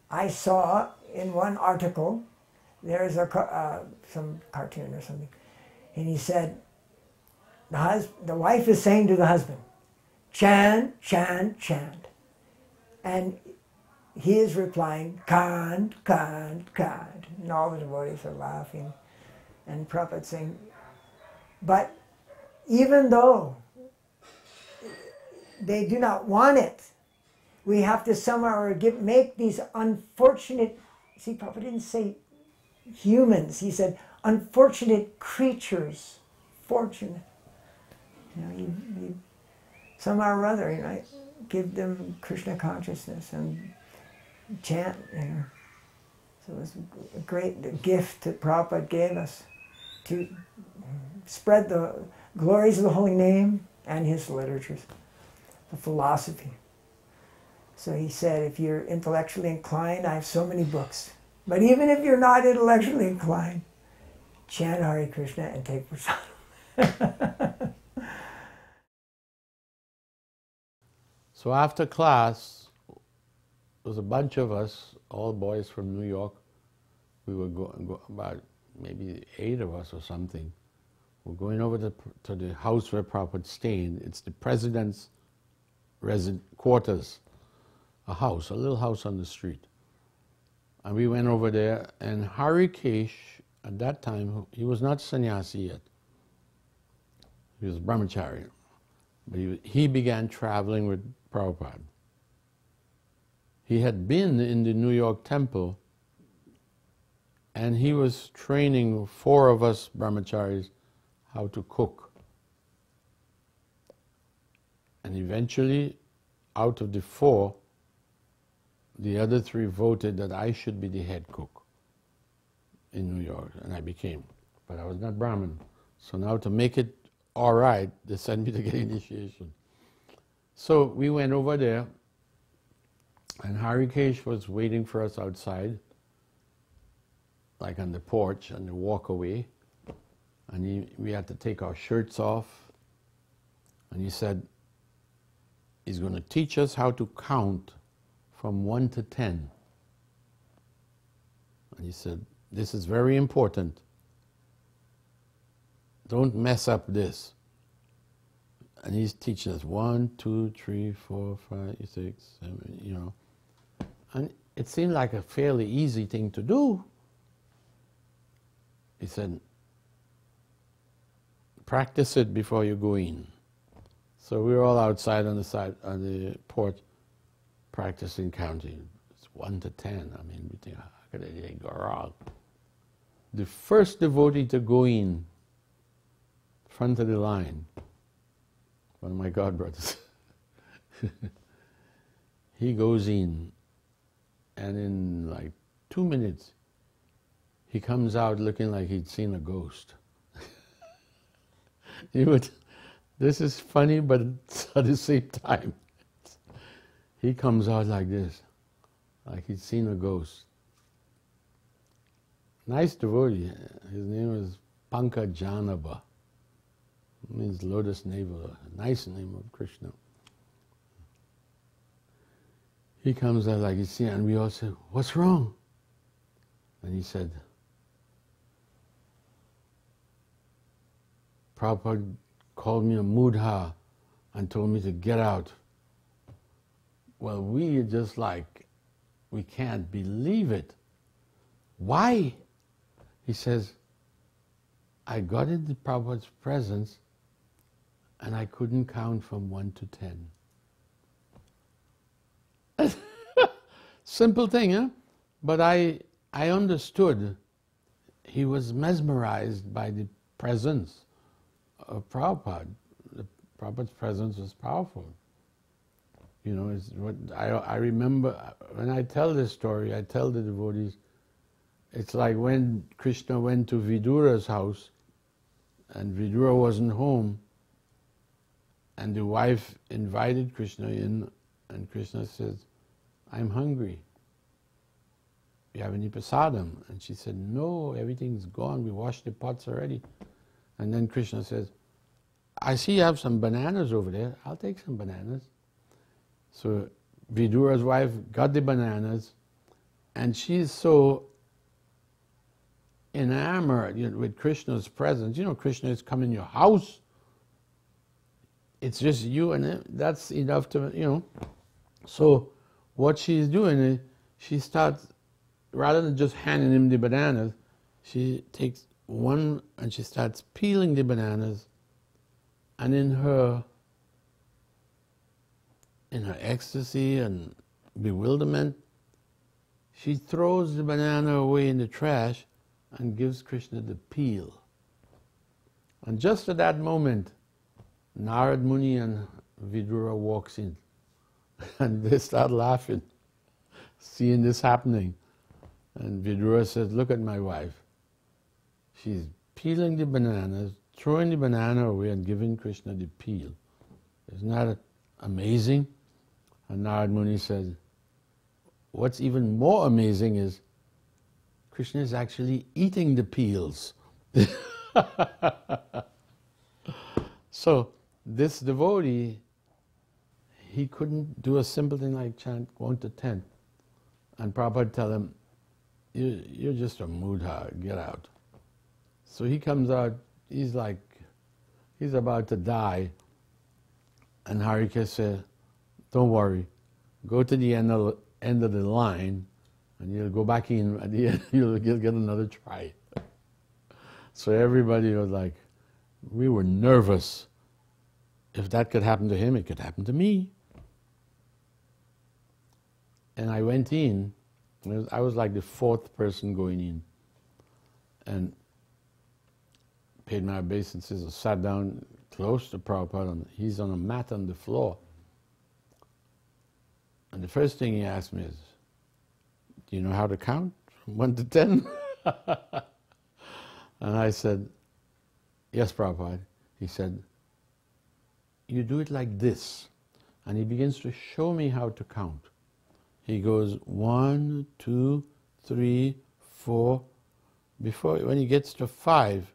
I saw in one article, there's some cartoon or something, and he said, the wife is saying to the husband, chant, chant, chant. And he is replying, kant, kant, kant. And all the devotees are laughing. And Prabhupada saying, but even though they do not want it, we have to somehow make these unfortunate, see, Prabhupada didn't say humans, he said unfortunate creatures fortunate. You somehow or other, give them Krishna consciousness and chant, So it was a great gift that Prabhupada gave us to spread the glories of the holy name and his literatures, the philosophy. So he said, if you're intellectually inclined, I have so many books. But even if you're not intellectually inclined, chant Hare Krishna and take prasadam. So after class, there was a bunch of us, all boys from New York. We were about maybe 8 of us or something. We're going over to the house where Prabhupada stayed. It's the president's quarters, a little house on the street. And we went over there, and Harikesh, at that time, he was not sannyasi yet. He was brahmachari. But he began traveling with Prabhupada. He had been in the New York temple, and he was training 4 of us brahmacharis how to cook. And eventually, out of the 4, the other 3 voted that I should be the head cook in New York, and I became. But I was not Brahmin. So now to make it all right, they sent me to get initiation. So we went over there, and Harikesh was waiting for us outside, like on the porch, on the walkaway. And we had to take our shirts off. And he said, he's going to teach us how to count from 1 to 10. And he said, this is very important. Don't mess up this. And he's teaching us 1, 2, 3, 4, 5, 6, 7, And it seemed like a fairly easy thing to do. He said, practice it before you go in. So we were all outside on the porch, practicing counting. It's 1 to 10. I mean, we think, how could it go wrong? The first devotee to go in, front of the line, one of my godbrothers, he goes in, and in like 2 minutes, he comes out looking like he'd seen a ghost. This is funny, but it's at the same time, he comes out like this, like he'd seen a ghost. Nice devotee. His name is Pankajanaba. Means lotus navel. A nice name of Krishna. He comes out like he's seen, and we all said, "What's wrong?" And he said, "Prabhupada called me a mudha and told me to get out." Well, we just like, we can't believe it. Why? He says, "I got into Prabhupada's presence and I couldn't count from 1 to 10. Simple thing, huh? But I understood he was mesmerized by the presence of Prabhupada. Prabhupada's presence was powerful. You know, it's what I remember when I tell this story, I tell the devotees, it's like when Krishna went to Vidura's house and Vidura wasn't home, and the wife invited Krishna in, and Krishna says, "I'm hungry. You have any prasadam?" And she said, "No, everything's gone. We washed the pots already." And then Krishna says, "I see you have some bananas over there. I'll take some bananas." So Vidura's wife got the bananas, and she's so enamored, you know, with Krishna's presence. You know, Krishna has come in your house. It's just you and him. That's enough to, you know. So what she's doing is she starts, rather than just handing him the bananas, she takes one and she starts peeling the bananas, and in her ecstasy and bewilderment, she throws the banana away in the trash and gives Krishna the peel. And just at that moment, Narad Muni and Vidura walks in, and they start laughing, seeing this happening. And Vidura says, "Look at my wife. She's peeling the bananas, throwing the banana away and giving Krishna the peel. Isn't that amazing?" And Narad Muni says, "What's even more amazing is Krishna is actually eating the peels." So this devotee, he couldn't do a simple thing like chant 1 to 10. And Prabhupada tell him, you're just a mudha, get out. So he comes out, he's about to die. And Harike said, "Don't worry, go to the end of the line, and you'll go back in at the end, you'll get another try." So everybody was like, we were nervous. If that could happen to him, it could happen to me. And I went in, I was like the 4th person going in, and paid my obeisances, I sat down close to Prabhupada, and he's on a mat on the floor. And the first thing he asked me is, "Do you know how to count from 1 to 10? And I said, "Yes, Prabhupada." He said, "You do it like this." And he begins to show me how to count. He goes 1, 2, 3, 4. When he gets to 5,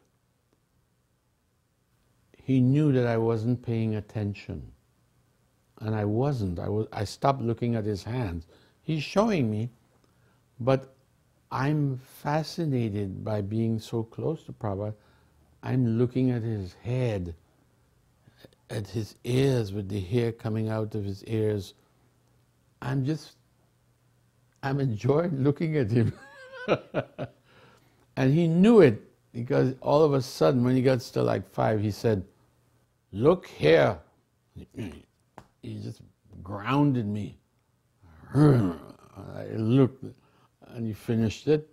he knew that I wasn't paying attention. And I wasn't. I stopped looking at his hands. He's showing me, but I'm fascinated by being so close to Prabhupada. I'm looking at his head, at his ears with the hair coming out of his ears. I'm enjoying looking at him. And he knew it, because all of a sudden, when he got to like 5, he said, "Look here." He just grounded me. I looked, and he finished it,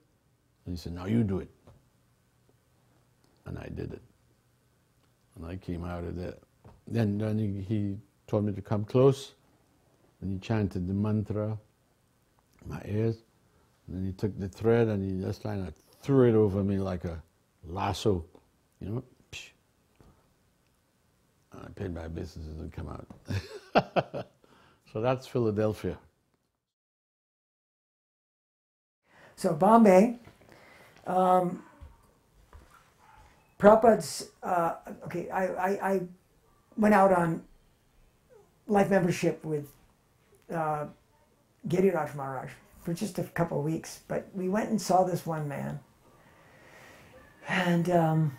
and he said, "Now you do it." And I did it. And I came out of there. Then he told me to come close, and he chanted the mantra in my ears. And then he took the thread and he just kind of threw it over me like a lasso, you know. Psh. And I paid my businesses and come out. So that's Philadelphia. So Bombay, Prabhupada's, okay, I went out on life membership with Giriraj Maharaj for just a couple of weeks, but we went and saw this one man, and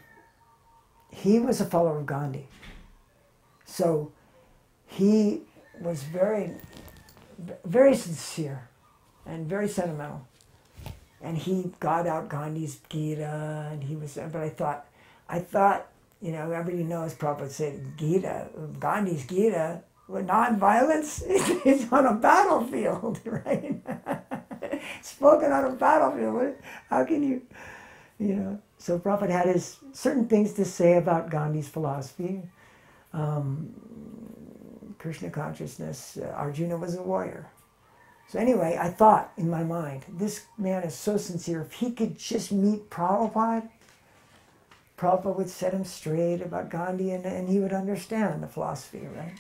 he was a follower of Gandhi. So he was very, very sincere and very sentimental. And he got out Gandhi's Gita, and he was, but I thought, you know, everybody knows Prabhupada said Gita, Gandhi's Gita, well, non-violence is on a battlefield, right? Spoken on a battlefield. How can you know? So Prabhupada had his certain things to say about Gandhi's philosophy. Krishna consciousness, Arjuna was a warrior. So anyway, I thought in my mind, this man is so sincere. If he could just meet Prabhupada, Prabhupada would set him straight about Gandhi, and he would understand the philosophy, right?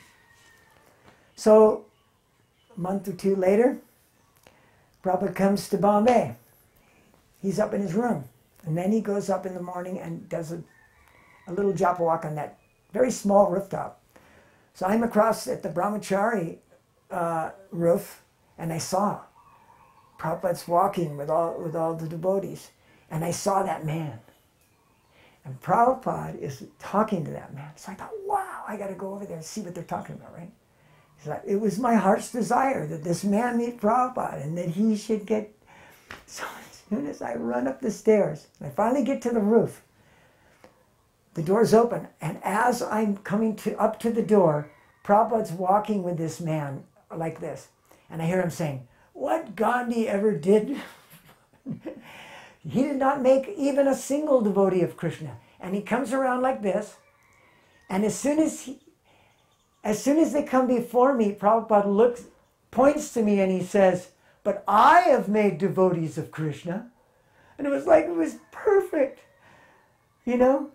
So a month or two later, Prabhupada comes to Bombay. He's up in his room. And then he goes up in the morning and does a little japa walk on that very small rooftop. So I'm across at the Brahmachari roof, and I saw Prabhupada's walking with all the devotees. And I saw that man. And Prabhupada is talking to that man. So I thought, wow, I got to go over there and see what they're talking about, right? So it was my heart's desire that this man meet Prabhupada and that he should get... So as soon as I run up the stairs, I finally get to the roof. The door's open, and as I'm coming up to the door, Prabhupada's walking with this man like this. And I hear him saying, what Gandhi ever did, he did not make even a single devotee of Krishna. And he comes around like this, and as soon as they come before me, Prabhupada points to me and he says, but I have made devotees of Krishna. And it was perfect, you know?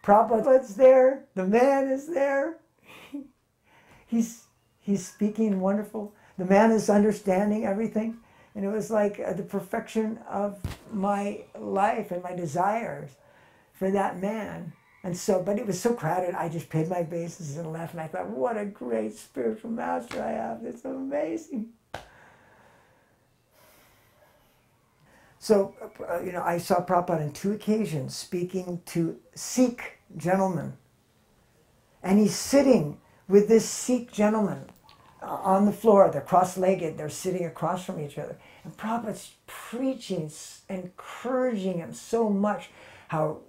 Prabhupada's there, the man is there. He's speaking wonderful. The man is understanding everything. And it was like the perfection of my life and my desires for that man. And so, but it was so crowded, I just paid my bases and left. And I thought, what a great spiritual master I have. It's amazing. So, you know, I saw Prabhupada on 2 occasions speaking to Sikh gentlemen. And he's sitting with this Sikh gentleman on the floor. They're cross-legged. They're sitting across from each other. And Prabhupada's preaching, encouraging him so much. How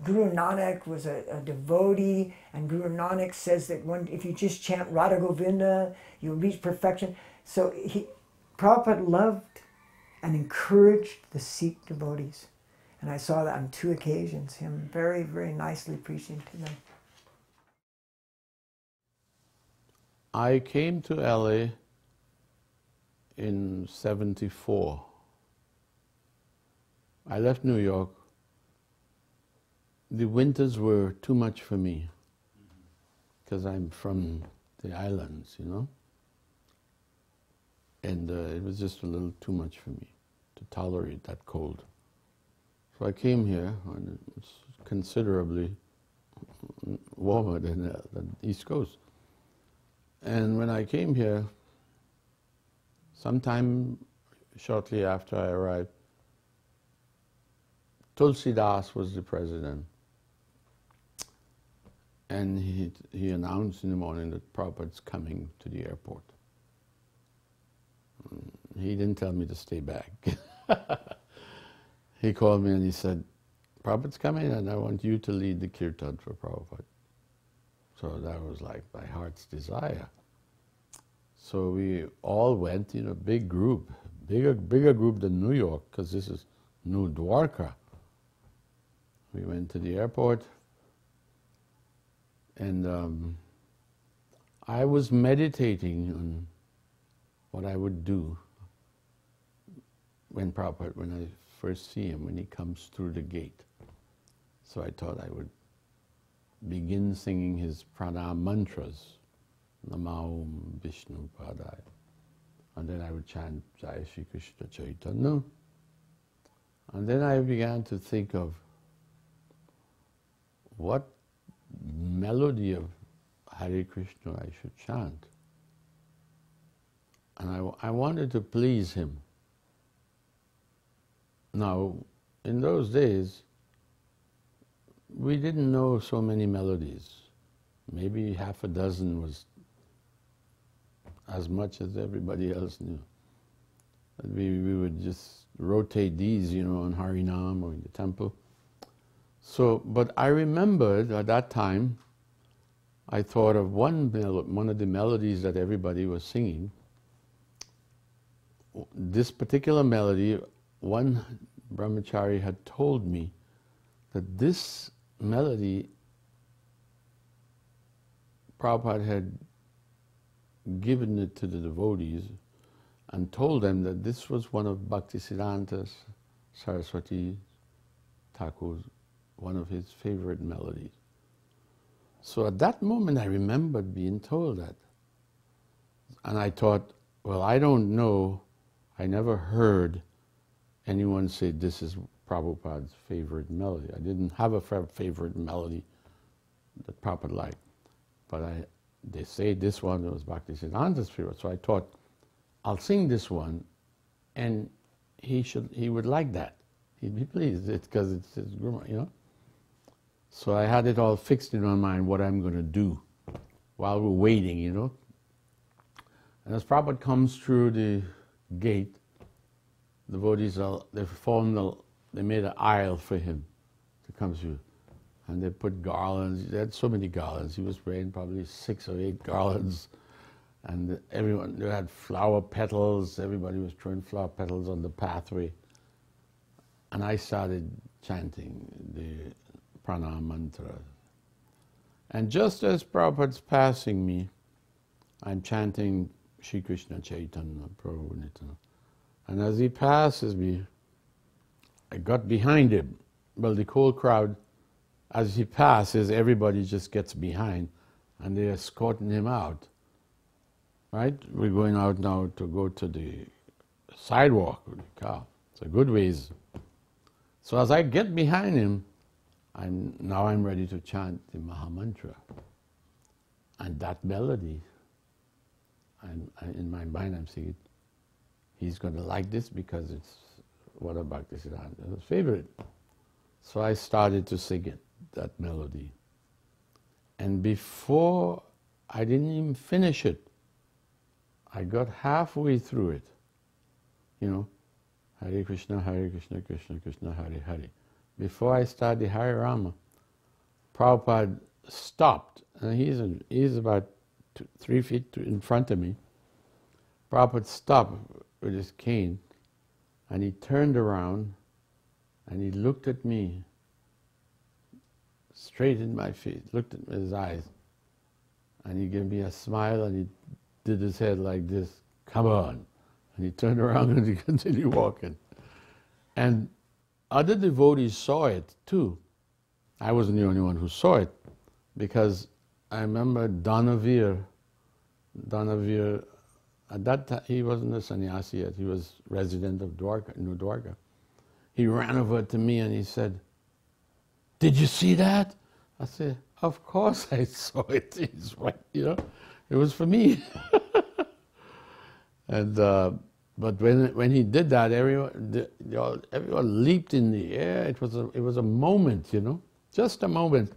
Guru Nanak was a devotee, and Guru Nanak says that if you just chant Radha Govinda, you'll reach perfection. So Prabhupada loved and encouraged the Sikh devotees. And I saw that on 2 occasions, him very, very nicely preaching to them. I came to LA in '74. I left New York. The winters were too much for me because I'm from the islands, you know? And it was just a little too much for me to tolerate that cold. So I came here, and it was considerably warmer than the East Coast. And when I came here, sometime shortly after I arrived, Tulsi Das was the president. And he announced in the morning that Prabhupada's coming to the airport. He didn't tell me to stay back. He called me and he said, Prabhupada's coming and I want you to lead the kirtan for Prabhupada. So that was like my heart's desire. So we all went, you know, big group, bigger group than New York, because this is New Dwarka. We went to the airport, and I was meditating on what I would do when Prabhupada, when I first see him, when he comes through the gate. So I thought I would begin singing his pranam mantras, Namo Vishnu Padaya. And then I would chant Jai Shri Krishna Chaitanya. And then I began to think of what melody of Hare Krishna I should chant. And I wanted to please him. Now, in those days, we didn't know so many melodies. Maybe half a dozen was as much as everybody else knew. We would just rotate these, on Harinam or in the temple. So, but I remembered at that time, I thought of one of the melodies that everybody was singing. This particular melody, one brahmachari had told me that this melody, Prabhupada had given it to the devotees and told them that this was one of Bhaktisiddhanta Saraswati Thakur's, one of his favorite melodies. So at that moment I remembered being told that. And I thought, well, I don't know, I never heard anyone say this is Prabhupada's favorite melody. I didn't have a favorite melody that Prabhupada liked. But they say this one was Bhaktisiddhanta's favorite. So I thought, I'll sing this one, and he would like that. He'd be pleased, because it's his guru, So I had it all fixed in my mind what I'm going to do while we're waiting, And as Prabhupada comes through the gate, the devotees they made an aisle for him to come through. And they put garlands. They had so many garlands. He was wearing probably 6 or 8 garlands. And they had flower petals. Everybody was throwing flower petals on the pathway. And I started chanting the pranam mantra. And just as Prabhupada's passing me, I'm chanting Shri Krishna Chaitanya Prabhu Nityananda. And as he passes me, I got behind him. Well, the whole crowd, as he passes, everybody just gets behind, and they're escorting him out. Right? We're going out now to go to the sidewalk with the car. It's a good ways. So as I get behind him, I'm ready to chant the Mahamantra. And that melody, in my mind I'm thinking, he's going to like this because it's one of Bhaktisiddhanta's favorite. So I started to sing it, that melody. And before I didn't even finish it, I got halfway through it. Hare Krishna, Krishna Krishna, Hare Hare. Before I started the Hare Rama, Prabhupada stopped, and he's about 3 feet in front of me. Prabhupada stopped with his cane, and he turned around, and he looked at me straight in my face, looked at his eyes, and he gave me a smile, and he did his head like this, come on. And he turned around and he continued walking. And other devotees saw it too. I wasn't the only one who saw it, because I remember Danavir, at that time, he wasn't a sannyasi yet, he was resident of Dwarka, New Dwarka. He ran over to me and he said, "Did you see that?" I said, "Of course I saw it." He's right, it was for me. And but when he did that, everyone leaped in the air. It was a moment, just a moment.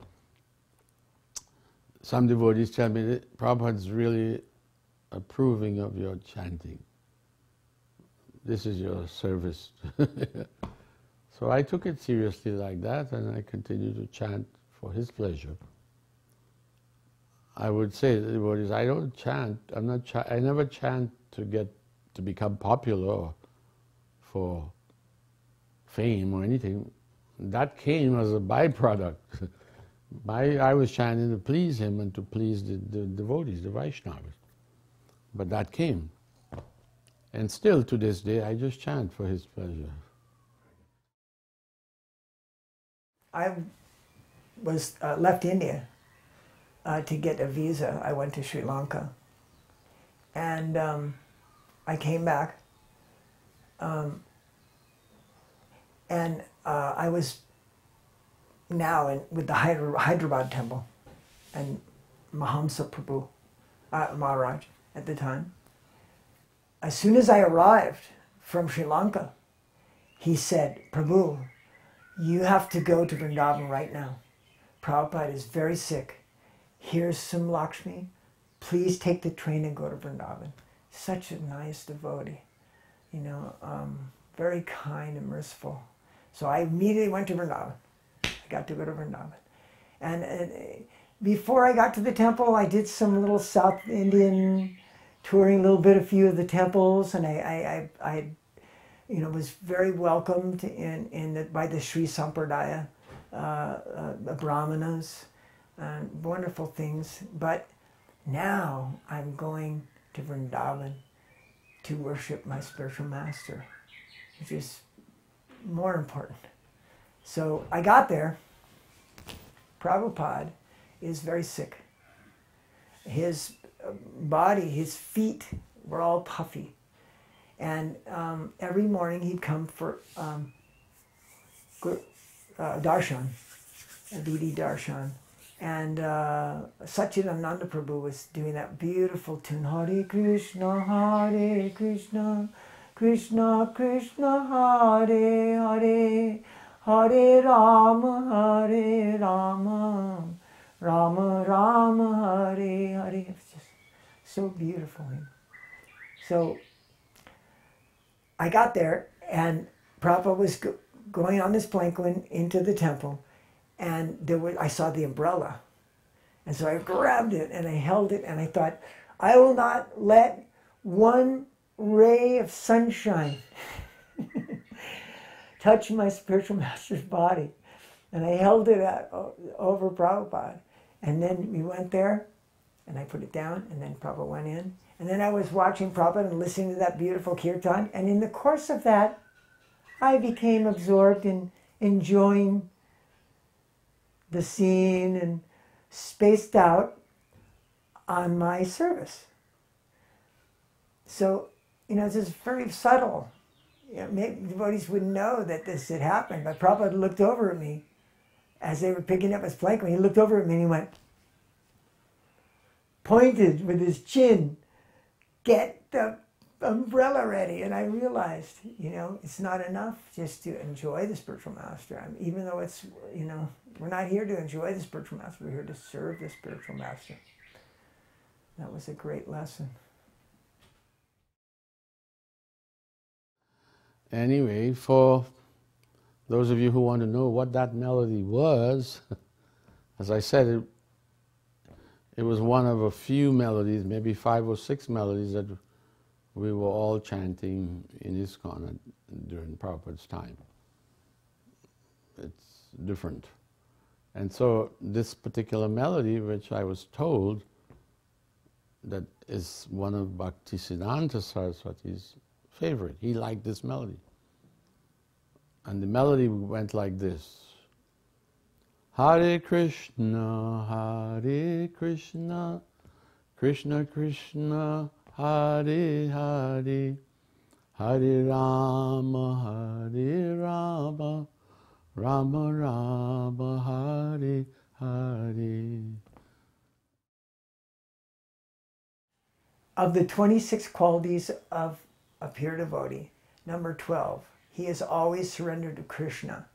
Some devotees tell me that Prabhupada's really approving of your chanting. This is your service. So I took it seriously like that, and I continued to chant for his pleasure. I would say to the devotees, I don't chant. I never chant to become popular or for fame or anything. That came as a byproduct. I was chanting to please him and to please the devotees, the Vaishnavas. But that came. And still to this day, I just chant for his pleasure. I was left India to get a visa. I went to Sri Lanka. And I came back. And I was now with the Hyderabad temple and Mahamsa Prabhu, Maharaj at the time. As soon as I arrived from Sri Lanka, he said, "Prabhu, you have to go to Vrindavan right now. Prabhupada is very sick. Here's some Lakshmi. Please take the train and go to Vrindavan." Such a nice devotee, you know, very kind and merciful. So I immediately went to Vrindavan. I got to go to Vrindavan. And before I got to the temple, I did some little South Indian touring, a little bit, a few of the temples, and I you know, was very welcomed by the Sri Sampradaya, Brahmanas, wonderful things. But now I'm going to Vrindavan to worship my spiritual master, which is more important. So I got there. Prabhupada is very sick. His body, his feet were all puffy. And every morning he'd come for darshan, Didi darshan. And Satchidananda Prabhu was doing that beautiful tune, Hare Krishna, Krishna Krishna, Hare Hare, Hare Rama, Rama Rama, Hare Hare. It's just so beautiful. So I got there, and Prabhupada was going on this palanquin into the temple, and I saw the umbrella. And so I grabbed it, and I held it, and I thought, I will not let one ray of sunshine touch my spiritual master's body. And I held it over Prabhupada. And then we went there, and I put it down, and then Prabhupada went in. And then I was watching Prabhupada and listening to that beautiful kirtan. And in the course of that, I became absorbed in enjoying the scene and spaced out on my service. So, you know, it's just very subtle. You know, maybe devotees wouldn't know that this had happened, but Prabhupada looked over at me as they were picking up his palanquin. He looked over at me and he went, pointed with his chin, "Get the umbrella ready." And I realized, you know, it's not enough just to enjoy the spiritual master. I mean, even though it's, you know, we're not here to enjoy the spiritual master, we're here to serve the spiritual master. That was a great lesson. Anyway, for those of you who want to know what that melody was, as I said, it was one of a few melodies, maybe 5 or 6 melodies that we were all chanting in ISKCON during Prabhupada's time. It's different. And so this particular melody, which I was told that is one of Bhaktisiddhanta Saraswati's favorite. He liked this melody. And the melody went like this. Hare Krishna, Krishna Krishna, Hare Hare, Hare Rama, Rama Rama, Hare Hare. Of the 26 qualities of a pure devotee, number 12, he is always surrendered to Krishna.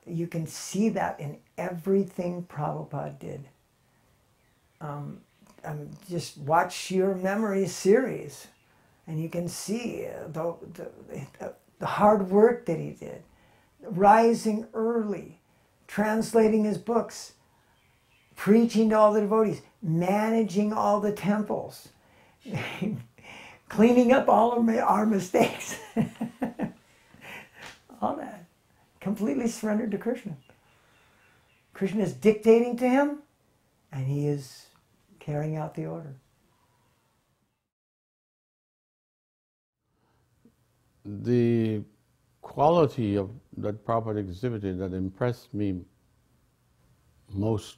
You can see that in everything Prabhupada did. Just watch your memory series, and you can see the hard work that he did. Rising early, translating his books, preaching to all the devotees, managing all the temples, cleaning up all of our mistakes. All that. Completely surrendered to Krishna. Krishna is dictating to him, and he is carrying out the order. The quality of that Prabhupada exhibited that impressed me most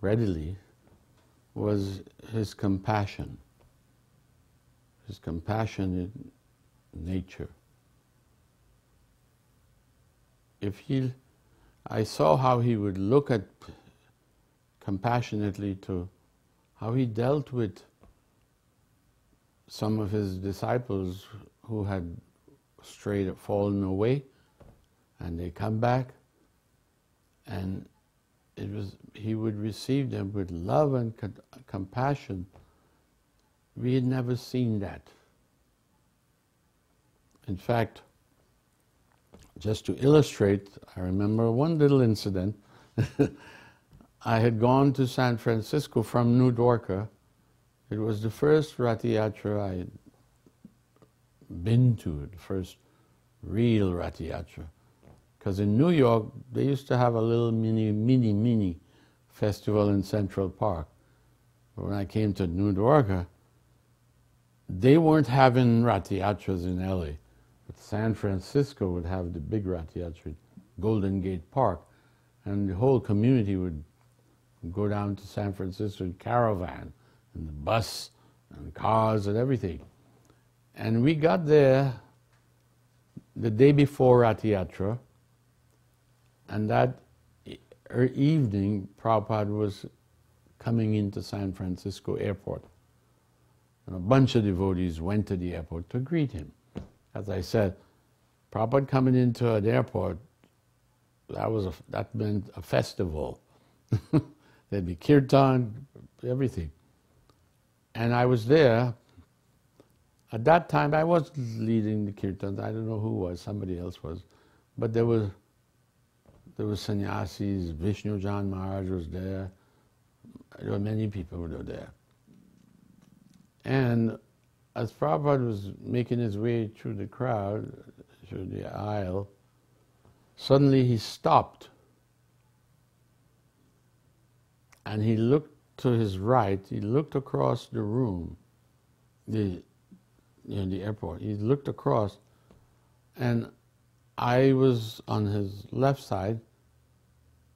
readily was his compassion, his compassionate nature. I saw how he would look at compassionately to how he dealt with some of his disciples who had strayed, fallen away, and they come back, and he would receive them with love and compassion. We had never seen that. In fact, just to illustrate, I remember one little incident. I had gone to San Francisco from New Dwarka. It was the first Rath Yatra I had been to, the first real Rath Yatra. Because in New York, they used to have a little mini festival in Central Park. But when I came to New Dwarka, they weren't having Rath Yatras in LA. But San Francisco would have the big Rath Yatra, Golden Gate Park, and the whole community would go down to San Francisco in caravan, and the bus, and cars, and everything. And we got there the day before Rath Yatra, and that evening, Prabhupada was coming into San Francisco airport. And a bunch of devotees went to the airport to greet him. As I said, Prabhupada coming into an airport, that meant a festival. There'd be kirtan, everything. And I was there. At that time, I was leading the kirtans. I don't know who was, somebody else was. But there were sannyasis, Vishnu Jan Maharaj was there. There were many people who were there. And as Prabhupada was making his way through the crowd, through the aisle, suddenly he stopped. And he looked to his right, he looked across the room, the airport. He looked across, and I was on his left side,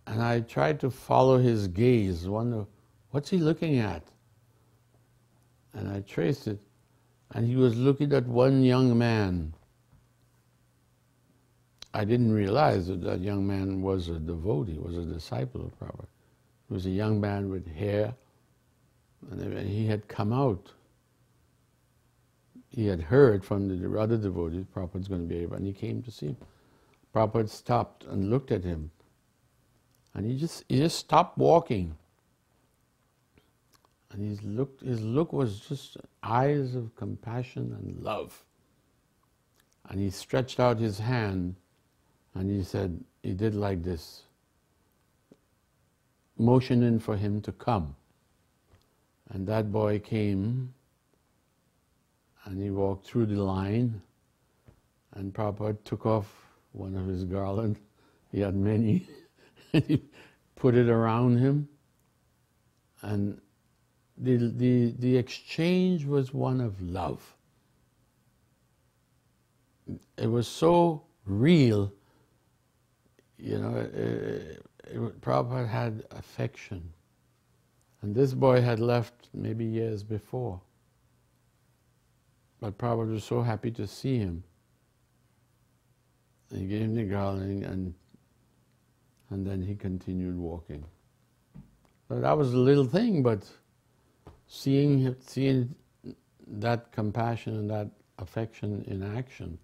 and I tried to follow his gaze, wonder, what's he looking at? And I traced it, and he was looking at one young man. I didn't realize that that young man was a devotee, was a disciple of Prabhupada. He was a young man with hair, and he had come out. He had heard from the other devotees, Prabhupada's going to be here, and he came to see him. Prabhupada stopped and looked at him, and he just stopped walking. And his look was just eyes of compassion and love. And he stretched out his hand, and he said, he did like this, motioning for him to come. And that boy came, and he walked through the line, and Prabhupada took off one of his garlands. He had many, and he put it around him, and the exchange was one of love. It was so real, you know. Prabhupada had affection, and this boy had left maybe years before. But Prabhupada was so happy to see him. And he gave him the garland, and then he continued walking. So that was a little thing, but seeing that compassion and that affection in action,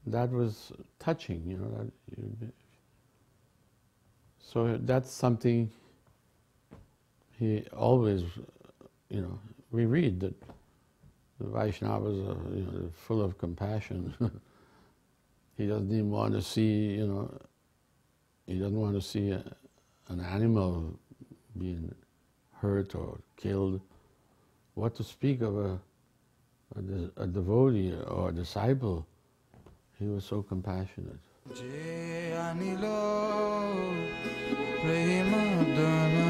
that was touching, you know. So that's something he always, you know, we read that the Vaishnavas are, you know, full of compassion. He doesn't even want to see, you know, he doesn't want to see an animal being hurt or killed. What to speak of a devotee or a disciple? He was so compassionate. Premadana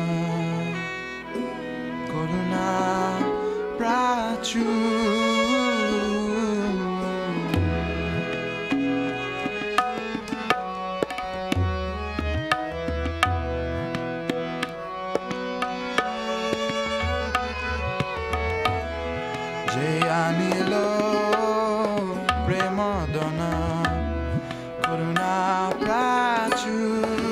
Karuna Prachu Jayanilo Premadana Karuna Prachu